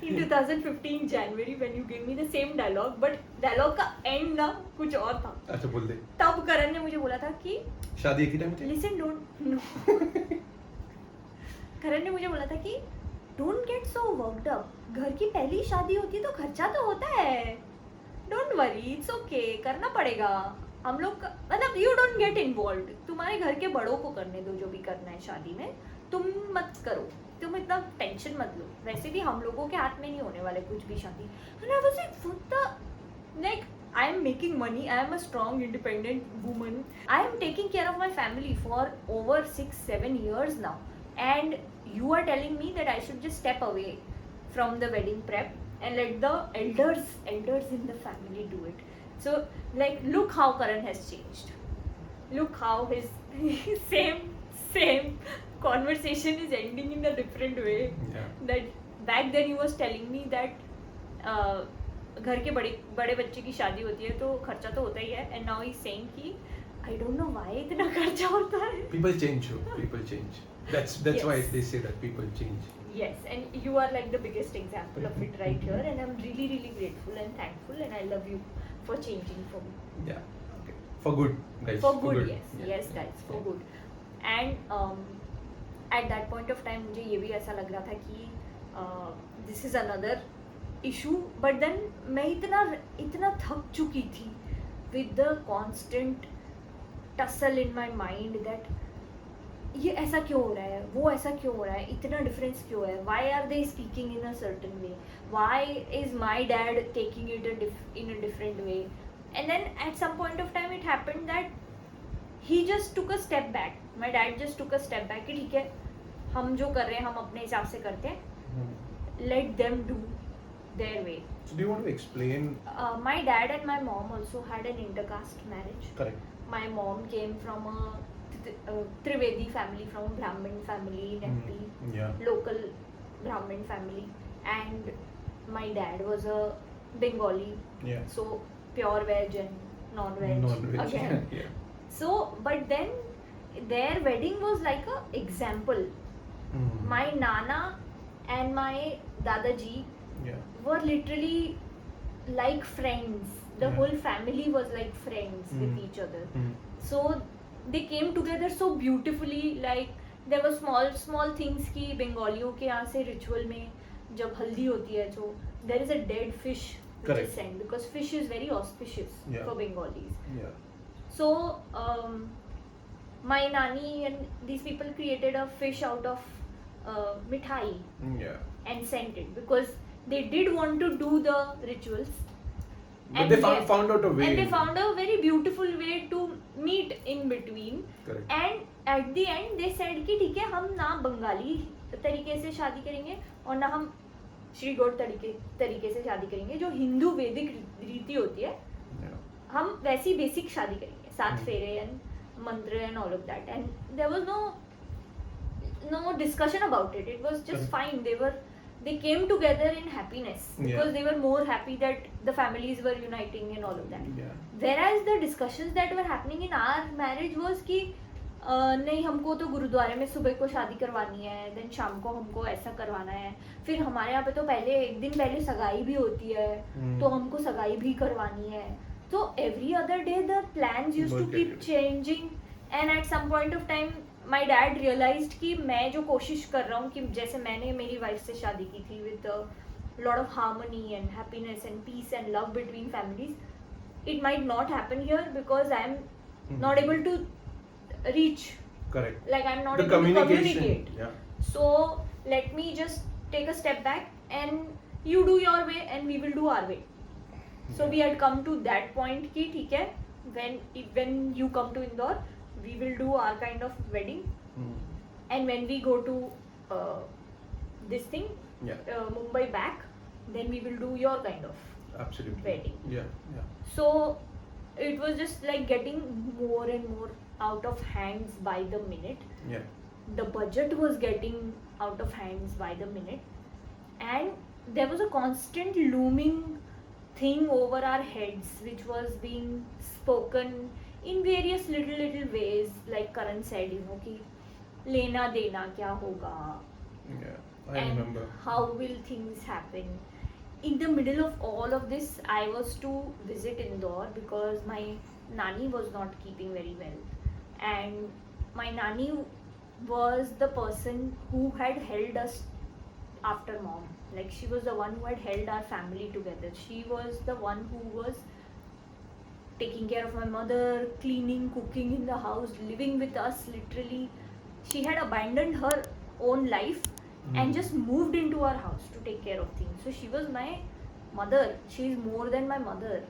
Speaker 2: In 2015 January when you gave me the same dialogue, but dialogue का end ना कुछ और था.
Speaker 1: अच्छा बोल दे.
Speaker 2: तब करण ने मुझे बोला था कि
Speaker 1: शादी एक ही टाइम थी.
Speaker 2: Listen, don't. No. करण ने मुझे बोला था कि don't get so worked up, घर की पहली शादी होती है तो खर्चा तो होता है, डोंट वरी, इट्स ओके, करना पड़ेगा हम लोग मतलब यू डोंट गेट इन्वॉल्व, तुम्हारे घर के बड़ों को करने दो जो भी करना है शादी में, तुम मत करो, तुम इतना टेंशन मत लो, वैसे भी हम लोगों के हाथ में नहीं होने वाले कुछ भी शादी। And I was like what the, like I am making money, I am a strong independent woman, I am taking care of my family for over 6-7 years now, and you are telling me that I should just step away from the wedding prep and let the elders in the family do it. So like look how Karan has changed, look how his same conversation is ending in a different way.
Speaker 1: Yeah.
Speaker 2: That back then he was telling me that घर के बड़े बच्चे की शादी होती है तो खर्चा तो होता ही है, एंड नाउ ही सेइंग कि आई डोंट नो व्हाई इतना खर्चा होता है।
Speaker 1: People change, people change. That's
Speaker 2: Yes.
Speaker 1: why they say that people change.
Speaker 2: Yes, and you are like the biggest example of it right here, and I'm really really grateful and thankful, and I love you for changing for me.
Speaker 1: Yeah. Okay. For good, guys.
Speaker 2: For good, yes,
Speaker 1: Yeah.
Speaker 2: yes guys, for good. And at that point of time मुझे ये भी ऐसा लग रहा था कि this is another issue, but then मैं इतना थक चुकी थी with the constant tussle in my mind that ये ऐसा क्यों हो रहा है, वो ऐसा क्यों हो रहा है, इतना डिफरेंस क्यों है, why are they speaking in a certain way, why is my dad taking it in a different way, and then at some point of time it happened that he just took a step back, my dad just took a step back कि ठीक है हम जो कर रहे हैं हम अपने हिसाब से करते हैं,
Speaker 1: Hmm.
Speaker 2: let them do their way.
Speaker 1: So do you want to explain?
Speaker 2: My dad and my mom also had an intercaste marriage.
Speaker 1: Correct.
Speaker 2: My mom came from a Trivedi family, from a Brahmin family in MP,
Speaker 1: Yeah.
Speaker 2: local Brahmin family, and my dad was a Bengali,
Speaker 1: Yeah.
Speaker 2: so pure veg and non-veg,
Speaker 1: Non-veg.
Speaker 2: again.
Speaker 1: Yeah.
Speaker 2: So, but then their wedding was like a example.
Speaker 1: Hmm.
Speaker 2: My nana and my dadaji
Speaker 1: Yeah.
Speaker 2: were literally like friends. The
Speaker 1: Yeah.
Speaker 2: whole family was like friends with
Speaker 1: Mm.
Speaker 2: each other.
Speaker 1: Hmm.
Speaker 2: So they came together so beautifully. Like there were small things कि बंगालियों के यहाँ से ritual में जब हल्दी होती है तो there is a dead fish which
Speaker 1: Correct.
Speaker 2: is sent because fish is very auspicious
Speaker 1: Yeah.
Speaker 2: for Bengalis.
Speaker 1: Yeah.
Speaker 2: So my nani and these people created a fish out of mithai
Speaker 1: Yeah.
Speaker 2: and sent it because they did want to do the rituals.
Speaker 1: But
Speaker 2: And
Speaker 1: they found out a way.
Speaker 2: And they found a very beautiful way to meet in between.
Speaker 1: Correct.
Speaker 2: And at the end they said कि ठीक है हम ना बंगाली तरीके से शादी करेंगे और ना हम श्री गौड़ तरीके से शादी करेंगे, जो हिंदू वैदिक रीति होती है
Speaker 1: Yeah.
Speaker 2: हम वैसी बेसिक शादी करेंगे, 7
Speaker 1: Hmm.
Speaker 2: फेरे and mantra and all of that, and there was no discussion about it. It was just
Speaker 1: Correct.
Speaker 2: fine. They came together in happiness because
Speaker 1: Yeah.
Speaker 2: they were more happy that the families were uniting and all of that.
Speaker 1: Yeah.
Speaker 2: Whereas the discussions that were happening in our marriage was कि नहीं हमको तो गुरुद्वारे में सुबह को शादी करवानी है, देन शाम को हमको ऐसा करवाना है, फिर हमारे यहाँ पे तो पहले एक दिन पहले सगाई भी होती है
Speaker 1: Hmm.
Speaker 2: तो हमको सगाई भी करवानी है, तो every other day the plans used to keep
Speaker 1: Multiplied.
Speaker 2: changing, and at some point of time my dad realized कि मैं जो कोशिश कर रहा हूँ कि जैसे मैंने मेरी वाइफ से शादी की थी with a lot of harmony and happiness and peace and love between families, it might not happen here because I am
Speaker 1: Hmm.
Speaker 2: not able to reach,
Speaker 1: Correct.
Speaker 2: like I'm not
Speaker 1: The
Speaker 2: able to
Speaker 1: communication.
Speaker 2: communicate.
Speaker 1: Yeah.
Speaker 2: So let me just take a step back and you do your way and we will do our way. So we had come to that point कि ठीक है, when you come to Indore we will do our kind of wedding,
Speaker 1: Hmm.
Speaker 2: and when we go to this thing
Speaker 1: Yeah.
Speaker 2: Mumbai back, then we will do your kind of
Speaker 1: Absolutely.
Speaker 2: wedding.
Speaker 1: Yeah. Yeah.
Speaker 2: So it was just like getting more and more out of hands by the minute.
Speaker 1: Yeah.
Speaker 2: The budget was getting out of hands by the minute, and there was a constant looming thing over our heads which was being spoken in various little ways, like Karan said, कि लेना देना क्या होगा,
Speaker 1: Yeah. I
Speaker 2: and
Speaker 1: remember.
Speaker 2: how will things happen. In the middle of all of this, I was to visit Indore because my nani was not keeping very well, and my nani was the person who had held us after mom. Like she was the one who had held our family together. She was the one who was taking care of my mother, cleaning, cooking in the house, living with us literally. She had abandoned her own life and just moved into our house to take care of things. So she was my mother. She is more than my mother.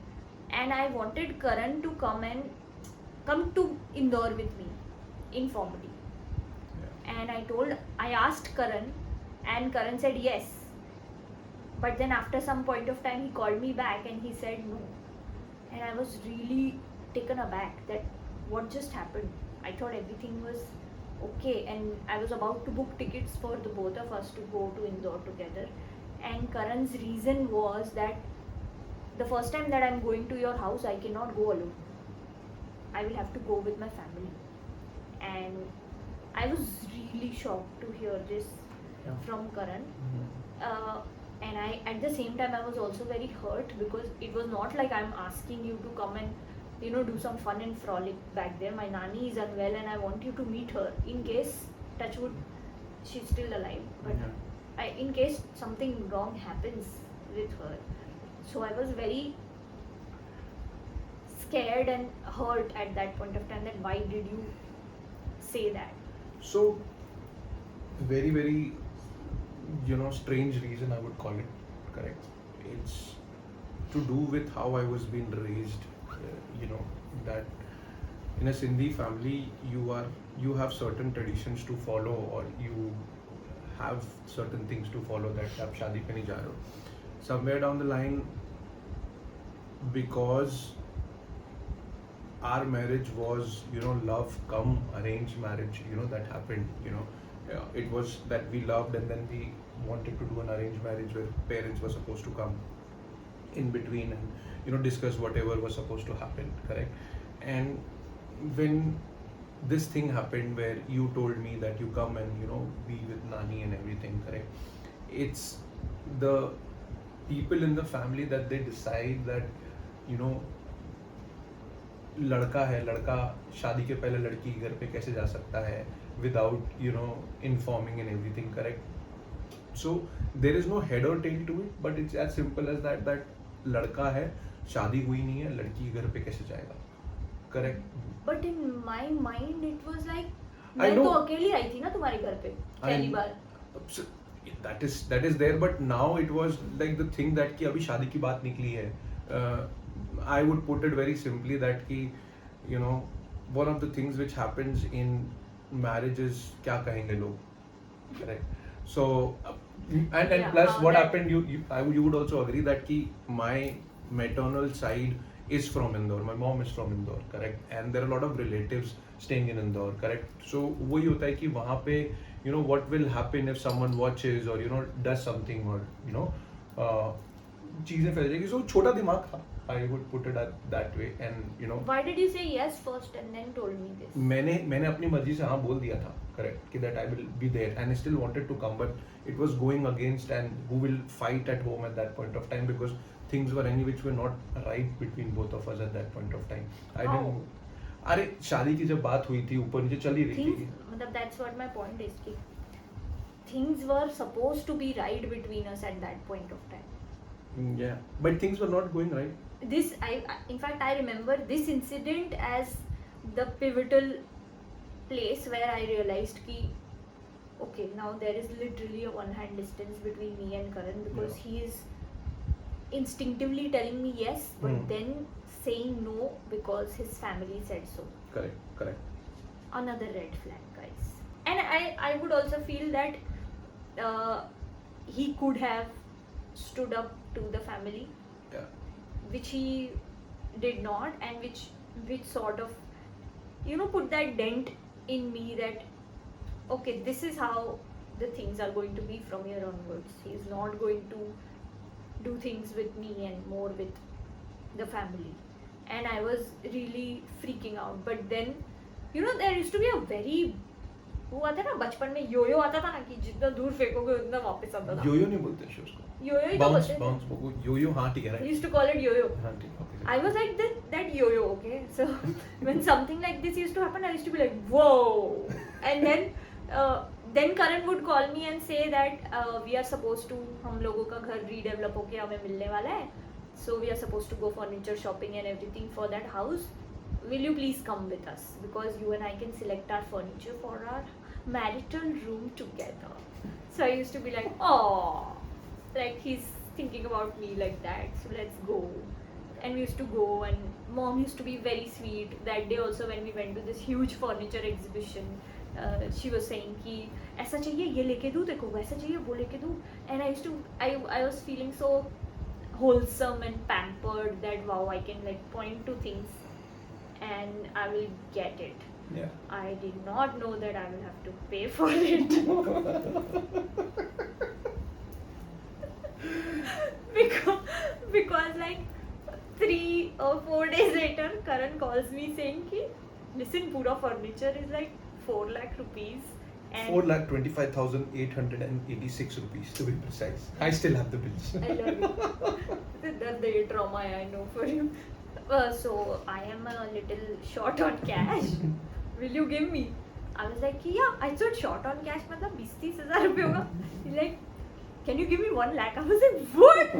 Speaker 2: And I wanted Karan to come to Indore with me informally.
Speaker 1: Yeah.
Speaker 2: And I asked Karan, and Karan said yes. But then after some point of time, he called me back and he said no. And I was really taken aback that what just happened. I thought everything was okay, and I was about to book tickets for the both of us to go to Indore together. And Karan's reason was that the first time that I'm going to your house, I cannot go alone. I will have to go with my family. And I was really shocked to hear this
Speaker 1: Yeah.
Speaker 2: from Karan. And at the same time I was also very hurt because it was not like I'm asking you to come and do some fun and frolic back there. My nani is unwell and I want you to meet her in case, touch wood, she's still alive, but in case something wrong happens with her. So I was very scared and hurt at that point of time that why did you say that.
Speaker 1: So, very, very, strange reason I would call it, correct? It's to do with how I was being raised, that in a Sindhi family, you have certain traditions to follow, or you have certain things to follow that आप शादी पे नहीं जा रहे हो. Somewhere down the line, because our marriage was love come arranged marriage, that happened. It was that we loved and then we wanted to do an arranged marriage where parents were supposed to come in between and discuss whatever was supposed to happen, correct? And when this thing happened where you told me that you come and be with nani and everything, correct? It's the people in the family that they decide that लड़का है, लड़का शादी के पहले लड़की के घर पे कैसे जा सकता है without informing and everything, correct? So there is no head or tail to it, but it's as simple as that लड़का है, शादी हुई नहीं है, लड़की के घर पे कैसे जाएगा, correct?
Speaker 2: But in my mind it was like
Speaker 1: I
Speaker 2: मैं
Speaker 1: know.
Speaker 2: तो अकेली आई थी ना तुम्हारे घर पे पहली बार.
Speaker 1: So, that is there, but now it was like the thing that कि अभी शादी की बात निकली है. I would put it very simply that कि one of the things which happens in marriage is क्या कहेंगे लोग, correct? So and
Speaker 2: Yeah,
Speaker 1: plus what
Speaker 2: that-
Speaker 1: happened, you would also agree that कि my maternal side is from Indore, my mom is from Indore, correct? And there are a lot of relatives staying in Indore, correct? So वही होता है कि वहाँ पे what will happen if someone watches or does something or चीजें फैल जाएगी. So छोटा दिमाग था, I would put it that way. And
Speaker 2: Why did you say yes first and then told me this?
Speaker 1: मैंने अपनी मर्जी से हाँ बोल दिया था, correct, कि that I will be there, and I still wanted to come, but it was going against, and who will fight at home at that point of time because things were any which were not right between both of us at that point of time. I
Speaker 2: How?
Speaker 1: didn't. अरे शादी की जब बात हुई थी ऊपर नीचे चल ही रही
Speaker 2: Things,
Speaker 1: थी.
Speaker 2: मतलब that's what my point is कि things were supposed to be right between us at that point of time.
Speaker 1: Yeah, but things were not going right.
Speaker 2: This in fact I remember this incident as the pivotal place where I realized कि okay, now there is literally a one hand distance between me and Karan because
Speaker 1: Yeah.
Speaker 2: he is instinctively telling me yes but then saying no because his family said so.
Speaker 1: Correct.
Speaker 2: Another red flag, guys. And I would also feel that he could have stood up to the family,
Speaker 1: Yeah.
Speaker 2: which he did not, and which sort of put that dent in me that okay, this is how the things are going to be from here onwards. He's not going to do things with me and more with the family. And I was really freaking out. But then there used to be a very वो आता है ना बचपन में योयो आता था ना कि जितना दूर फेंकोगे उतना वापस आता था.
Speaker 1: योयो नहीं बोलते हैं उसको.
Speaker 2: योयो ही तो
Speaker 1: Bounce,
Speaker 2: बोलते थे.
Speaker 1: योयो हाँ ठीक है
Speaker 2: We
Speaker 1: right.
Speaker 2: used to call it yo-yo.
Speaker 1: हाँ ठीक है. Okay.
Speaker 2: I was like that yo-yo, okay? So when something like this used to happen, I used to be like, whoa! And then then Karan would call me and say that we are supposed to, हम लोगों का घर redevelop होके हमें मिलने वाला है, so we are supposed to go furniture shopping and everything for that house. Will you please come with us, because you and I can select our furniture for our marital room together. So I used to be like, oh, like he's thinking about me like that, so let's go. And we used to go, and mom used to be very sweet. That day also when we went to this huge furniture exhibition, she was saying कि ऐसा चाहिए ये लेके दूँ देखो, वैसा चाहिए वो लेके दूँ. And I was feeling so wholesome and pampered that wow, I can like point to things and I will get it.
Speaker 1: Yeah.
Speaker 2: I did not know that I will have to pay for it. because like 3 or 4 days later, Karan calls me saying कि listen, pura furniture is like 4 lakh rupees. And
Speaker 1: 4,25,886 rupees to be precise. I still have the bills.
Speaker 2: I love it. That's the trauma I know for you. So I am a little short on cash. Will you give me? I was like, yeah, I thought short on cash मतलब 20-30 हजार रुपये होगा. He's like, can you give me 1 lakh? I was like, what?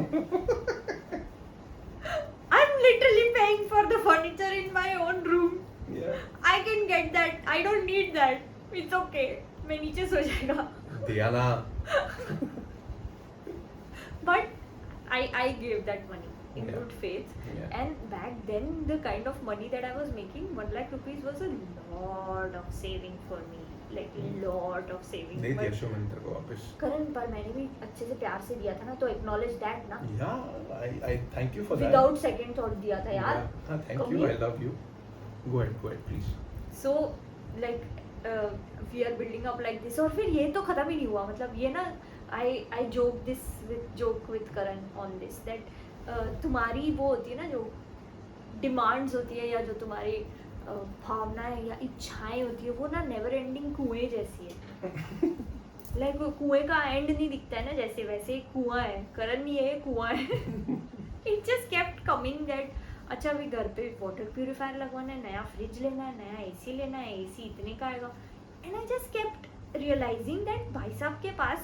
Speaker 2: I'm literally paying for the furniture in my own room.
Speaker 1: Yeah.
Speaker 2: I can get that. I don't need that. It's okay. मैं नीचे सो जाएगा.
Speaker 1: Diana.
Speaker 2: But I gave that money in
Speaker 1: Yeah.
Speaker 2: good faith.
Speaker 1: Yeah.
Speaker 2: And back then, the kind of money that I was making, 1 lakh rupees was a lot of saving for me. Like lot of saving.
Speaker 1: दे दिया
Speaker 2: But
Speaker 1: show मैंने तेरे को वापस.
Speaker 2: Karan, पर मैंने भी अच्छे से प्यार से दिया था ना, तो acknowledge that ना.
Speaker 1: Yeah, I thank you for that.
Speaker 2: Without second thought दिया था यार.
Speaker 1: Yeah. Thank you.
Speaker 2: कभी-
Speaker 1: I love you. Go ahead, please.
Speaker 2: So like we are building up like this. और फिर ये तो खत्म ही नहीं हुआ. मतलब ये ना I joke with Karan on this that तुम्हारी वो होती है ना जो डिमांड्स होती है या जो तुम्हारी भावनाएं या इच्छाएं होती है, वो ना नेवर एंडिंग कुएं जैसी है. लाइक वो कुएं का एंड नहीं दिखता है ना, जैसे वैसे एक कुआं है. करण ये कुआं है. It just kept coming that अच्छा अभी घर पे वाटर प्यूरिफायर लगवाना है, नया फ्रिज लेना है, नया एसी लेना है, एसी इतने का आएगा. And I just kept realizing that भाई साहब के पास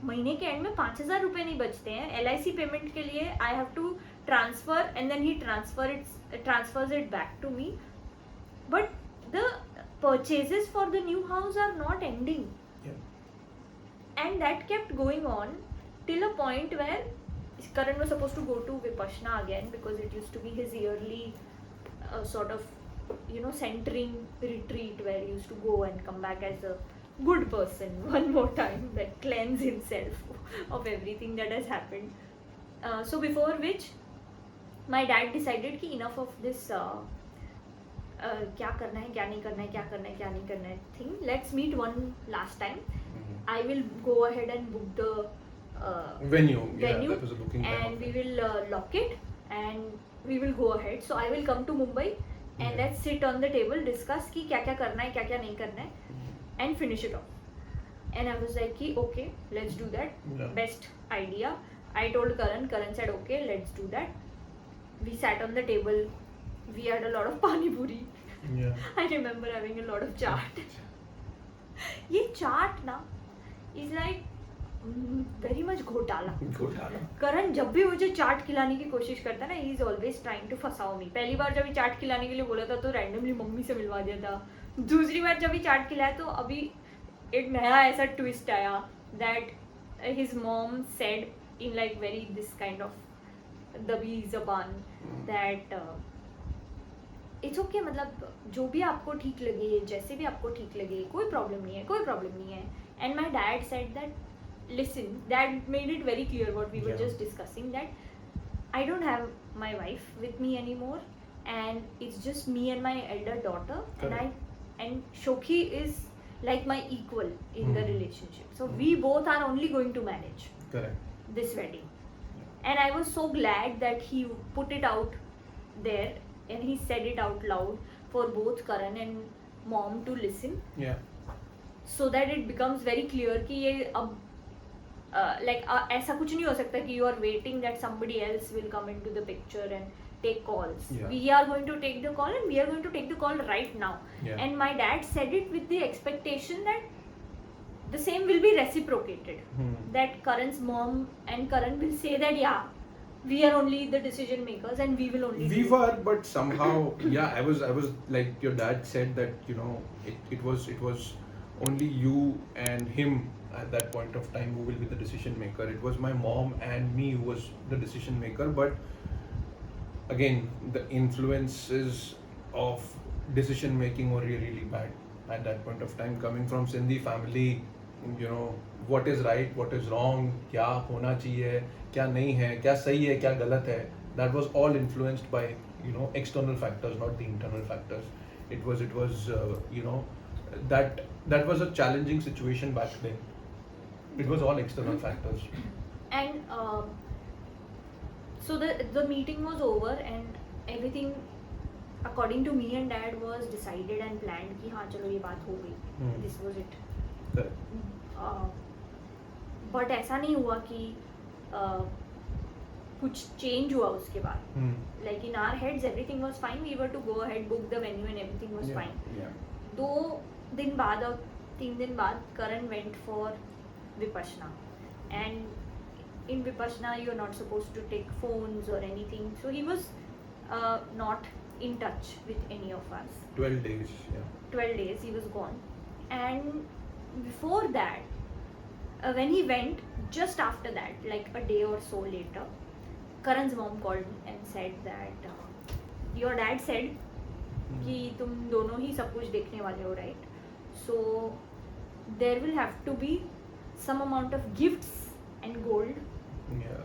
Speaker 2: महीने के एंड में 5,000 रुपये नहीं बचते हैं. LIC पेमेंट के लिए I have to transfer and then he transfers it back to me. But the purchases for the new house are not ending. And that kept going on till a point where Karan was supposed to go to Vipassana again, because it used to be his yearly sort of, centering retreat where he used to go and come back as a good person one more time, like cleanse himself of everything that has happened. So before which my dad decided कि enough of this क्या करना है क्या नहीं करना है, क्या करना है क्या नहीं करना है thing. Let's meet one last time. I will go ahead and book the
Speaker 1: venue. Yeah, that was a booking time.
Speaker 2: and we will lock it and we will go ahead. So I will come to Mumbai and
Speaker 1: Yeah.
Speaker 2: let's sit on the table, discuss कि क्या क्या करना है क्या क्या नहीं करना है, and finish it off. And I was like कि okay, let's do that.
Speaker 1: Yeah.
Speaker 2: Best idea. I told Karan. Karan said okay, let's do that. We sat on the table. We had a lot of pani puri.
Speaker 1: Yeah.
Speaker 2: I remember having a lot of chaat. ये चाट ना is like very much घोटाला.
Speaker 1: घोटाला.
Speaker 2: करण जब भी मुझे चाट खिलाने की कोशिश करता है ना, he is always trying to फंसाओ मी. पहली बार जब ये चाट खिलाने के लिए बोला था तो रैंडमली मम्मी से मिलवा दिया था. दूसरी बार जब ये चाट खिलाया तो अभी एक नया ऐसा ट्विस्ट आया that his mom said in like very this kind of दबी ज़बान that इट्स ओके, मतलब जो भी आपको ठीक लगे, जैसे भी आपको ठीक लगे, कोई प्रॉब्लम नहीं है, कोई प्रॉब्लम नहीं है. And my dad said that listen, that made it very clear what we were just discussing, that I don't have my wife with me any more and it's just me and my elder daughter and Shokhi is like my equal in the relationship. So we both are only going to manage this wedding. And I was so glad that he put it out there and he said it out loud for both Karan and mom to listen.
Speaker 1: Yeah.
Speaker 2: So that it becomes very clear कि ये अब ऐसा कुछ नहीं हो सकता कि you are waiting that somebody else will come into the picture and take calls.
Speaker 1: Yeah.
Speaker 2: We are going to take the call and we are going to take the call right now.
Speaker 1: Yeah.
Speaker 2: And my dad said it with the expectation that the same will be reciprocated.
Speaker 1: Hmm.
Speaker 2: That Karan's mom and Karan will say that yeah, we are only the decision makers and we will only
Speaker 1: We
Speaker 2: do
Speaker 1: were, but somehow, yeah, I was like your dad said that, you know, it was only you and him at that point of time who will be the decision maker. It was my mom and me who was the decision maker, but again, the influences of decision making were really, really bad at that point of time. Coming from Sindhi family, you know, what is right, what is wrong, क्या होना चाहिए, क्या नहीं है, क्या सही है, क्या गलत है. That was all influenced by, you know, external factors, not the internal factors. It was you know, that was a challenging situation back then. It was all external factors.
Speaker 2: And so the meeting was over and everything according to me and dad was decided and planned कि हाँ चलो ये बात हो गई.
Speaker 1: Hmm.
Speaker 2: This was it.
Speaker 1: Correct.
Speaker 2: But ऐसा नहीं हुआ कि कुछ चेंज हुआ उसके बाद.
Speaker 1: Hmm.
Speaker 2: Like in our heads everything was fine, we were to go ahead, book the venue and everything was
Speaker 1: Yeah,
Speaker 2: fine.
Speaker 1: yeah.
Speaker 2: 2 दिन बाद और 3 दिन बाद Karan went for Vipassana, and in Vipassana you are not supposed to take phones or anything, so he was not in touch with any of us.
Speaker 1: 12 days, yeah.
Speaker 2: 12 days he was gone. And before that, when he went, just after that, like a day or so later, Karan's mom called me and said that your dad said कि तुम दोनों ही सब कुछ देखने वाले हो, right? So there will have to be some amount of gifts and gold
Speaker 1: Yeah.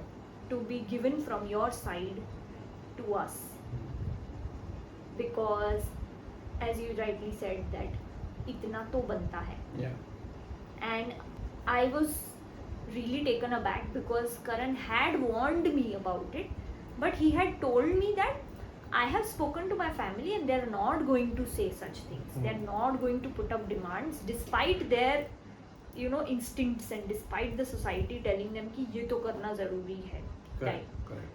Speaker 2: to be given from your side to us, because as you rightly said that इतना तो बनता है.
Speaker 1: Yeah.
Speaker 2: And I was really taken aback because Karan had warned me about it, but he had told me that I have spoken to my family and they're not going to say such things. They're not going to put up demands despite their, you know, instincts and despite the society telling them कि ये तो करना ज़रूरी है.
Speaker 1: Correct. Correct.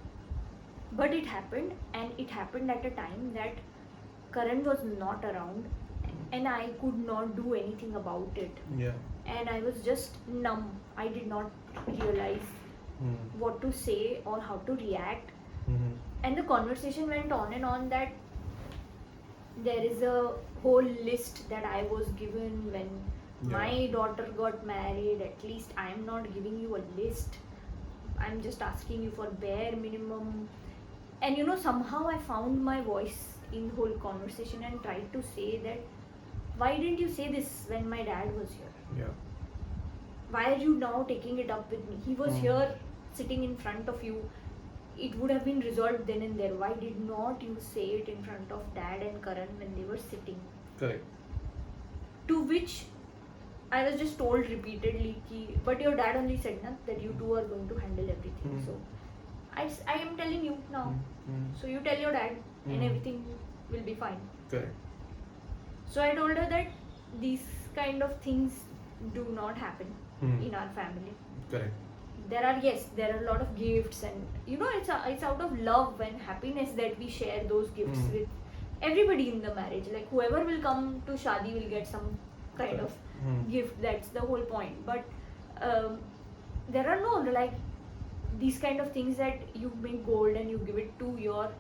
Speaker 2: But it happened, and it happened at a time that Karan was not around and I could not do anything about it.
Speaker 1: Yeah.
Speaker 2: And I was just numb. I did not realize
Speaker 1: Hmm.
Speaker 2: what to say or how to react.
Speaker 1: Hmm.
Speaker 2: And the conversation went on and on that there is a whole list that I was given when my daughter got married. At least I am not giving you a list. I'm just asking you for bare minimum. And you know, somehow I found my voice in the whole conversation and tried to say that why didn't you say this when my dad was here?
Speaker 1: Yeah.
Speaker 2: Why are you now taking it up with me? He was here sitting in front of you. It would have been resolved then and there. Why did not you say it in front of dad and Karan when they were sitting?
Speaker 1: Correct.
Speaker 2: To which I was just told repeatedly ki, but your dad only said na, that you two are going to handle everything. So I am telling you now. So you tell your dad and everything will be fine.
Speaker 1: Correct.
Speaker 2: So I told her that these kind of things do not happen in our family.
Speaker 1: Correct.
Speaker 2: There are a lot of gifts, and you know, it's out of love and happiness that we share those gifts with everybody in the marriage. Like whoever will come to shadi will get some kind of gift. That's the whole point. But there are no like these kind of things that you make gold and you give it to your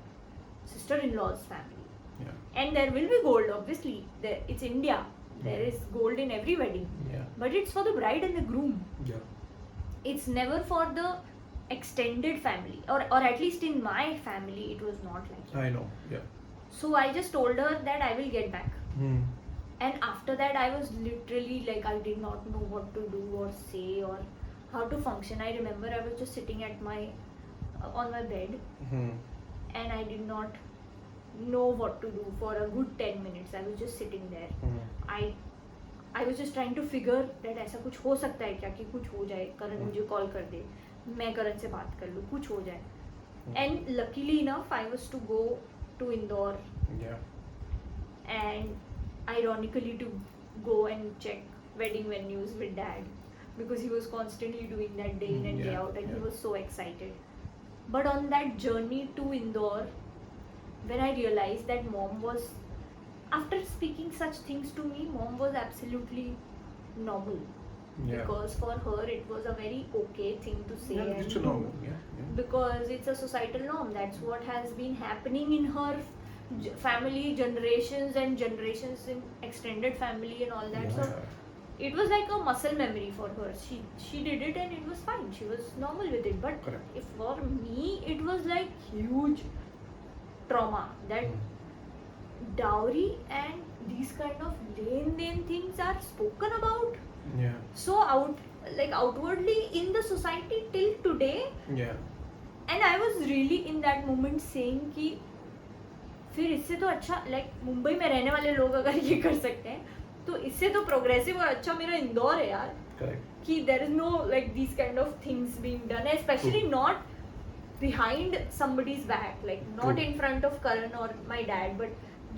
Speaker 2: sister-in-law's family.
Speaker 1: Yeah.
Speaker 2: And there will be gold, obviously. It's India. There is gold in every wedding.
Speaker 1: Yeah.
Speaker 2: But it's for the bride and the groom.
Speaker 1: Yeah.
Speaker 2: It's never for the extended family, or at least in my family it was not like that.
Speaker 1: I know. Yeah.
Speaker 2: So I just told her that I will get back. And after that I was literally like, I did not know what to do or say or how to function. I remember I was just sitting at my on my bed and I did not know what to do for a good 10 minutes. I was just sitting there. I was just trying to figure that ऐसा कुछ हो सकता है क्या कि कुछ हो जाए, करण मुझे कॉल कर दे, मैं करण से बात कर लूँ, कुछ हो जाए. And luckily enough I was to go to Indore.
Speaker 1: Yeah.
Speaker 2: And ironically to go and check wedding venues with dad, because he was constantly doing that day in and day out, and he was so excited. But on that journey to Indore, when I realized that mom was, after speaking such things to me, mom was absolutely normal.
Speaker 1: Yeah.
Speaker 2: because for her it was a very okay thing to say
Speaker 1: Yeah,
Speaker 2: and
Speaker 1: it's a
Speaker 2: do.
Speaker 1: normal. Yeah.
Speaker 2: Because it's a societal norm. That's what has been happening in her family, generations and generations in extended family and all that. So it was like a muscle memory for her. She did it and it was fine. She was normal with it. But
Speaker 1: Correct.
Speaker 2: if for me it was like huge trauma that dowry and these kind of len things are spoken about
Speaker 1: Yeah.
Speaker 2: so outwardly in the society till today.
Speaker 1: Yeah.
Speaker 2: And I was really in that moment saying कि फिर इससे तो अच्छा like Mumbai में रहने वाले लोग अगर ये कर सकते हैं तो इससे तो प्रोग्रेसिव और अच्छा मेरा इंदौर है यार.
Speaker 1: Correct.
Speaker 2: कि there is no like these kind of things being done specially
Speaker 1: True.
Speaker 2: Not behind somebody's back, like not
Speaker 1: True.
Speaker 2: in front of Karan or my dad, but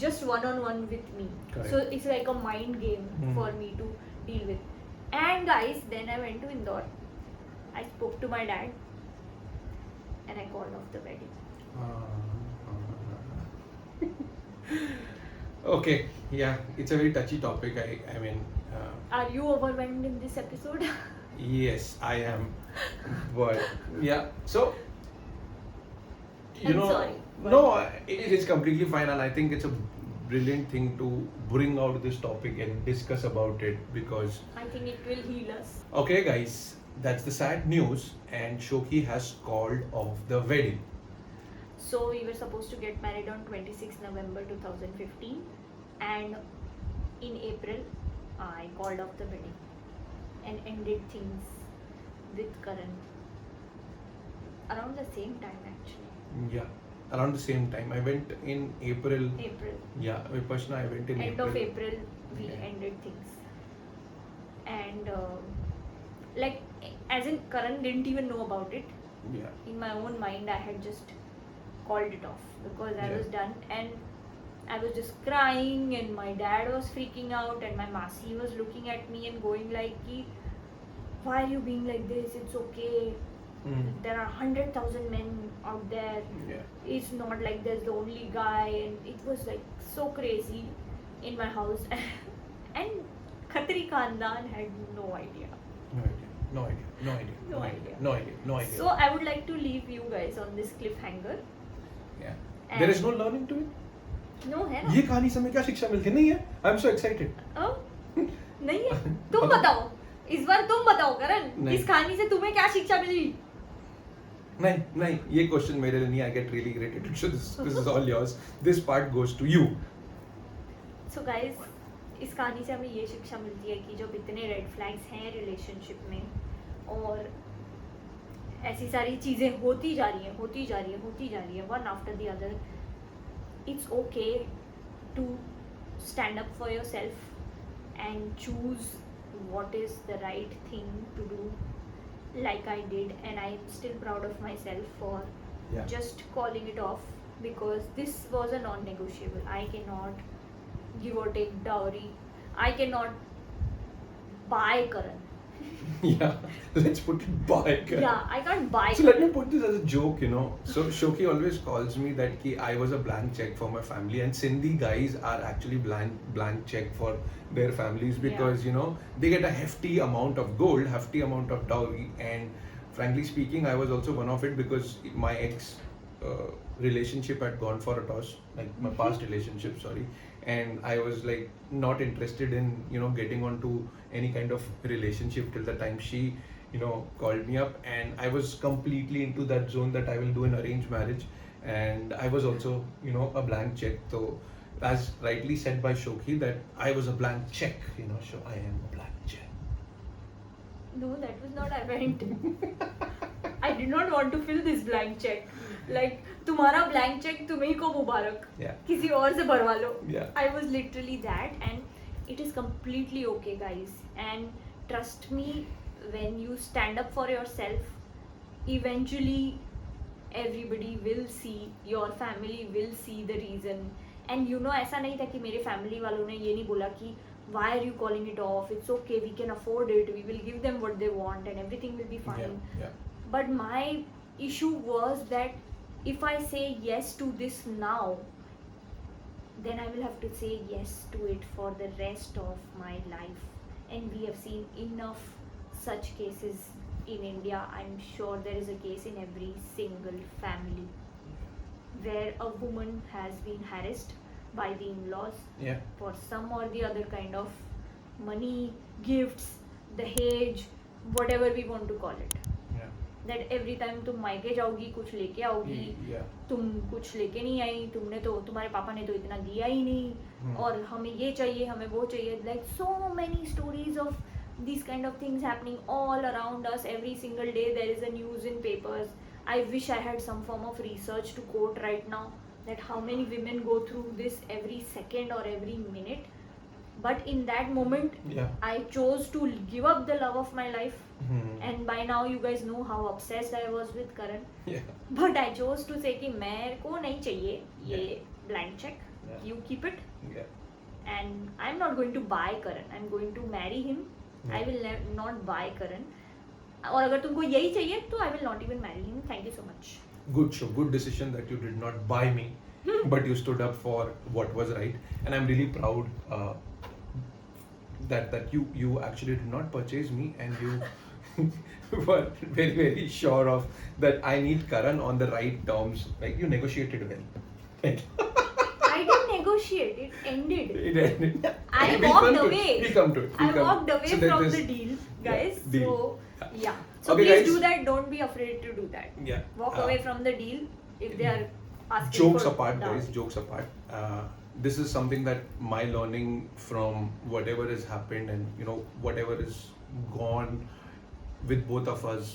Speaker 2: just one on one with me.
Speaker 1: Correct.
Speaker 2: So it's like a mind game for me to deal with. And guys, then I went to Indore. I spoke to my dad and I called off the wedding.
Speaker 1: Okay. Yeah, it's a very touchy topic. I mean,
Speaker 2: Are you overwhelmed in this episode?
Speaker 1: yes, I am. But yeah, so you
Speaker 2: I'm
Speaker 1: know,
Speaker 2: sorry, but-
Speaker 1: no, it is completely fine, and I think it's a brilliant thing to bring out this topic and discuss about it because.
Speaker 2: I think it will heal us.
Speaker 1: Okay, guys, that's the sad news, and Shoki has called off the wedding.
Speaker 2: So we were supposed to get married on 26 November 2015, and in April I called off the wedding and ended things with Karan around the same time actually.
Speaker 1: Yeah, around the same time. I went in April.
Speaker 2: April.
Speaker 1: Yeah, Vipassana, I went in
Speaker 2: End
Speaker 1: April.
Speaker 2: of April we
Speaker 1: Yeah.
Speaker 2: ended things. And like as in Karan didn't even know about it.
Speaker 1: Yeah.
Speaker 2: In my own mind I had just called it off because I
Speaker 1: Yeah.
Speaker 2: was done and I was just crying and my dad was freaking out and my Masi was looking at me and going like ki, why are you being like this? It's okay. There are 100,000 men out there.
Speaker 1: Yeah.
Speaker 2: It's not like there's the only guy, and it was like so crazy in my house. And Khatri Khandan had no idea.
Speaker 1: No idea. No idea. No idea.
Speaker 2: No idea.
Speaker 1: No idea. No idea.
Speaker 2: So I would like to leave you guys on this cliffhanger.
Speaker 1: Yeah.
Speaker 2: And
Speaker 1: There is no learning to it.
Speaker 2: No है ना?
Speaker 1: ये कहानी से हमें क्या शिक्षा मिलती नहीं है? I am so excited.
Speaker 2: Oh? नहीं है? तुम बताओ. इस बार तुम बताओ करण.
Speaker 1: नहीं.
Speaker 2: इस कहानी से तुम्हें क्या शिक्षा मिली?
Speaker 1: नहीं नहीं ये क्वेश्चन मेरे लिए नहीं. I get really irritated. So this is all yours. This part goes to you.
Speaker 2: So guys, इस कहानी से हमें ये शिक्षा मिलती है कि जब इतने रेड फ्लैग्स हैं रिलेशनशिप में और ऐसी सारी चीज़ें होती जा रही हैं one after the other, it's okay to stand up for yourself and choose what is the right thing to do, like I did, and I am still proud of myself for just calling it off because this was a non-negotiable. I cannot give or take dowry. I cannot buy Karan.
Speaker 1: Yeah. Let's put it by.
Speaker 2: Yeah, I can't buy
Speaker 1: So
Speaker 2: Karan.
Speaker 1: let me put this as a joke, you know. So Shoki always calls me that ki I was a blank check for my family, and Sindhi guys are actually blank check for their families because you know they get a hefty amount of gold, hefty amount of dowry, and frankly speaking, I was also one of it because my ex relationship had gone for a toss, like my past relationship, sorry, and I was like not interested in getting onto any kind of relationship till the time she called me up, and I was completely into that zone that I will do an arranged marriage, and I was also a blank check. So as rightly said by Shoki that I was a blank check, so I am a blank check.
Speaker 2: No, that was not I meant. I did not want to fill this blank check. Like तुम्हारा blank check तुम्ही को मुबारक.
Speaker 1: Yeah.
Speaker 2: किसी और से भरवा लो.
Speaker 1: Yeah.
Speaker 2: I was literally that, and it is completely okay, guys. And trust me, when you stand up for yourself, eventually everybody will see, your family will see the reason. And ऐसा नहीं था कि मेरे family वालों ने ये नहीं बोला कि why are you calling it off? It's okay, we can afford it. We will give them what they want, and everything will be fine.
Speaker 1: Yeah.
Speaker 2: But my issue was that if I say yes to this now, then I will have to say yes to it for the rest of my life. And we have seen enough such cases in India. I'm sure there is a case in every single family where a woman has been harassed by the in-laws
Speaker 1: Yeah.
Speaker 2: for some or the other kind of money, gifts, dahej, whatever we want to call it.
Speaker 1: Yeah.
Speaker 2: That every time तुम मायके जाओगी कुछ लेके आओगी,
Speaker 1: Yeah.
Speaker 2: तुम कुछ लेके नहीं आई, तुमने तो तुम्हारे पापा ने तो इतना दिया ही नहीं, और हमें ये चाहिए हमें वो चाहिए. Like so many stories of these kind of things happening all around us. Every single day there is a news in papers. I wish I had some form of research to quote right now that how many women go through this every second or every minute. But in that moment,
Speaker 1: Yeah.
Speaker 2: I chose to give up the love of my life.
Speaker 1: Hmm.
Speaker 2: And by now you guys know how obsessed I was with Karan.
Speaker 1: Yeah.
Speaker 2: But I chose to say कि मेरे को नहीं चाहिए ये blank check.
Speaker 1: Yeah.
Speaker 2: You keep it.
Speaker 1: Yeah.
Speaker 2: And I'm not going to buy Karan. I'm going to marry him. I
Speaker 1: Yeah.
Speaker 2: will not buy Karan. और अगर तुमको यही चाहिए तो I will not even marry him. Thank you so much.
Speaker 1: Good decision that you did not buy me, but you stood up for what was right, and I'm really proud that you actually did not purchase me, and you were very sure of that I need Karan on the right terms. Like you negotiated well.
Speaker 2: I didn't negotiate. It ended. I
Speaker 1: We'll
Speaker 2: walked
Speaker 1: come to it.
Speaker 2: away.
Speaker 1: We'll come to it.
Speaker 2: I walked away
Speaker 1: So that
Speaker 2: from
Speaker 1: is-
Speaker 2: the deal, guys.
Speaker 1: Yeah, deal.
Speaker 2: So yeah. So
Speaker 1: Okay,
Speaker 2: please
Speaker 1: guys.
Speaker 2: do that. Don't be afraid to do that.
Speaker 1: Yeah.
Speaker 2: Walk away from the deal if they are asking
Speaker 1: Jokes
Speaker 2: for
Speaker 1: apart,
Speaker 2: dowry.
Speaker 1: guys. Jokes apart. This is something that my learning from whatever has happened, and whatever is gone with both of us.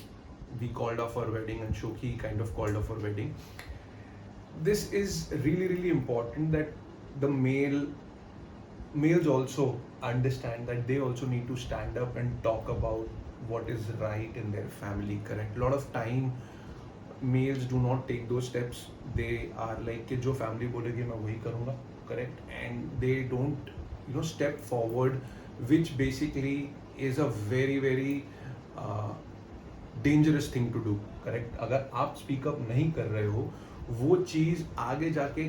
Speaker 1: We called off our wedding, and Shoki kind of called off our wedding. This is really important that the males also understand that they also need to stand up and talk about what is right in their family. Correct? A lot of time males do not take those steps. They are like कि जो family बोलेगी मैं वही करूँगा. Correct? And they don't step forward, which basically is a very dangerous thing to do. Correct? अगर आप speak up नहीं कर रहे हो, वो चीज़ आगे जाके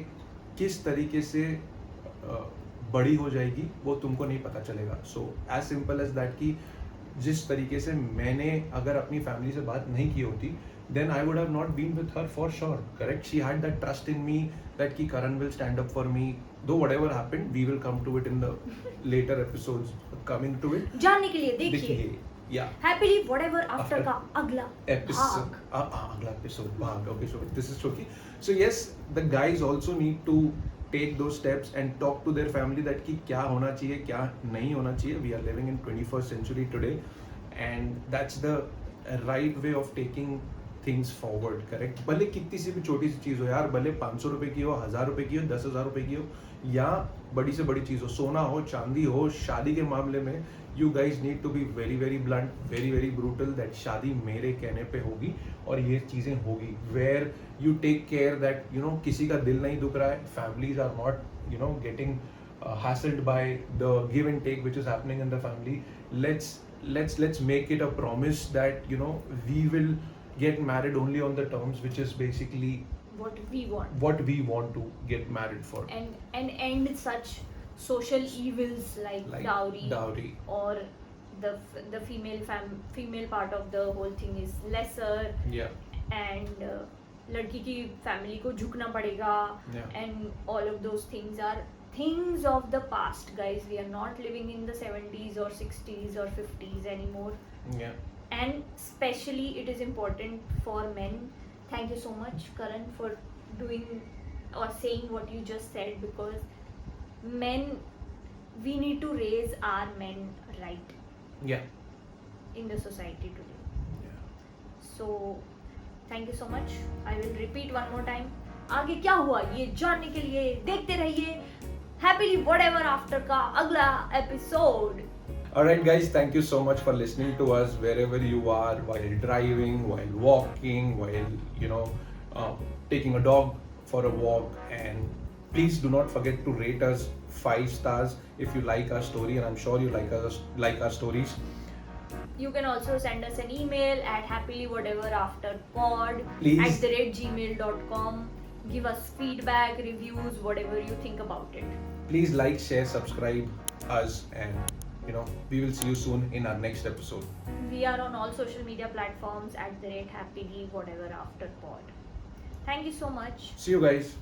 Speaker 1: किस तरीके से बड़ी हो जाएगी वो तुमको नहीं पता चलेगा. So as simple as that कि जिस तरीके से मैंने अगर अपनी फैमिली से बात नहीं की होती, then I would have not been with her for sure. Correct? She had that trust in me that ki Karan will stand up for me. Though whatever happened, we will come to it in the later episodes. Coming to it.
Speaker 2: जानने के लिए देखिए.
Speaker 1: Yeah.
Speaker 2: Happily whatever after का अगला
Speaker 1: Episode.
Speaker 2: भाग.
Speaker 1: Agla episode. Bhag. Okay, so this is Shoki. So yes, the guys also need to take those steps and talk to their family that कि क्या होना चाहिए, क्या नहीं होना चाहिए. We are living in 21st century today, and that's the right way of taking things forward. Correct? भले कितनी सी भी छोटी सी चीज़ हो यार, भले 500 रुपए की हो, 1000 रुपए की हो, 10,000 रुपए की हो, या बड़ी से बड़ी चीज़ हो, सोना हो, चांदी हो, शादी के मामले में you guys need to be very blunt, very brutal that शादी मेरे कहने पे होगी और ये चीज़ें होगी. Where you take care that किसी का दिल नहीं दुख रहा है, families are not getting hassled by the give and take which is happening in the family. Let's make it a promise that we will get married only on the terms which is basically
Speaker 2: what we want.
Speaker 1: what we want to get married for.
Speaker 2: And end such social evils like dowry or the female part of the whole thing is lesser.
Speaker 1: Yeah.
Speaker 2: And लड़की की family को झुकना पड़ेगा.
Speaker 1: Yeah.
Speaker 2: And all of those things are things of the past, guys. We are not living in the 70s or 60s or 50s anymore.
Speaker 1: Yeah.
Speaker 2: And especially it is important for men. Thank you so much, Karan, for doing or saying what you just said, because men, we need to raise our men right
Speaker 1: Yeah.
Speaker 2: in the society today.
Speaker 1: Yeah.
Speaker 2: So thank you so much. I will repeat one more time. आगे क्या हुआ ये जानने के लिए देखते रहिए happily whatever after का अगला episode.
Speaker 1: Alright guys, thank you so much for listening to us wherever you are, while driving, while walking, while taking a dog for a walk, and please do not forget to rate us 5 stars if you like our story, and I'm sure you like our stories.
Speaker 2: You can also send us an email at happilywhateverafterpod
Speaker 1: Please.
Speaker 2: @gmail.com. Give us feedback, reviews, whatever you think about it.
Speaker 1: Please like, share, subscribe us, and you know, we will see you soon in our next episode.
Speaker 2: We are on all social media platforms @ happily whatever after pod. Thank you so much.
Speaker 1: See you guys.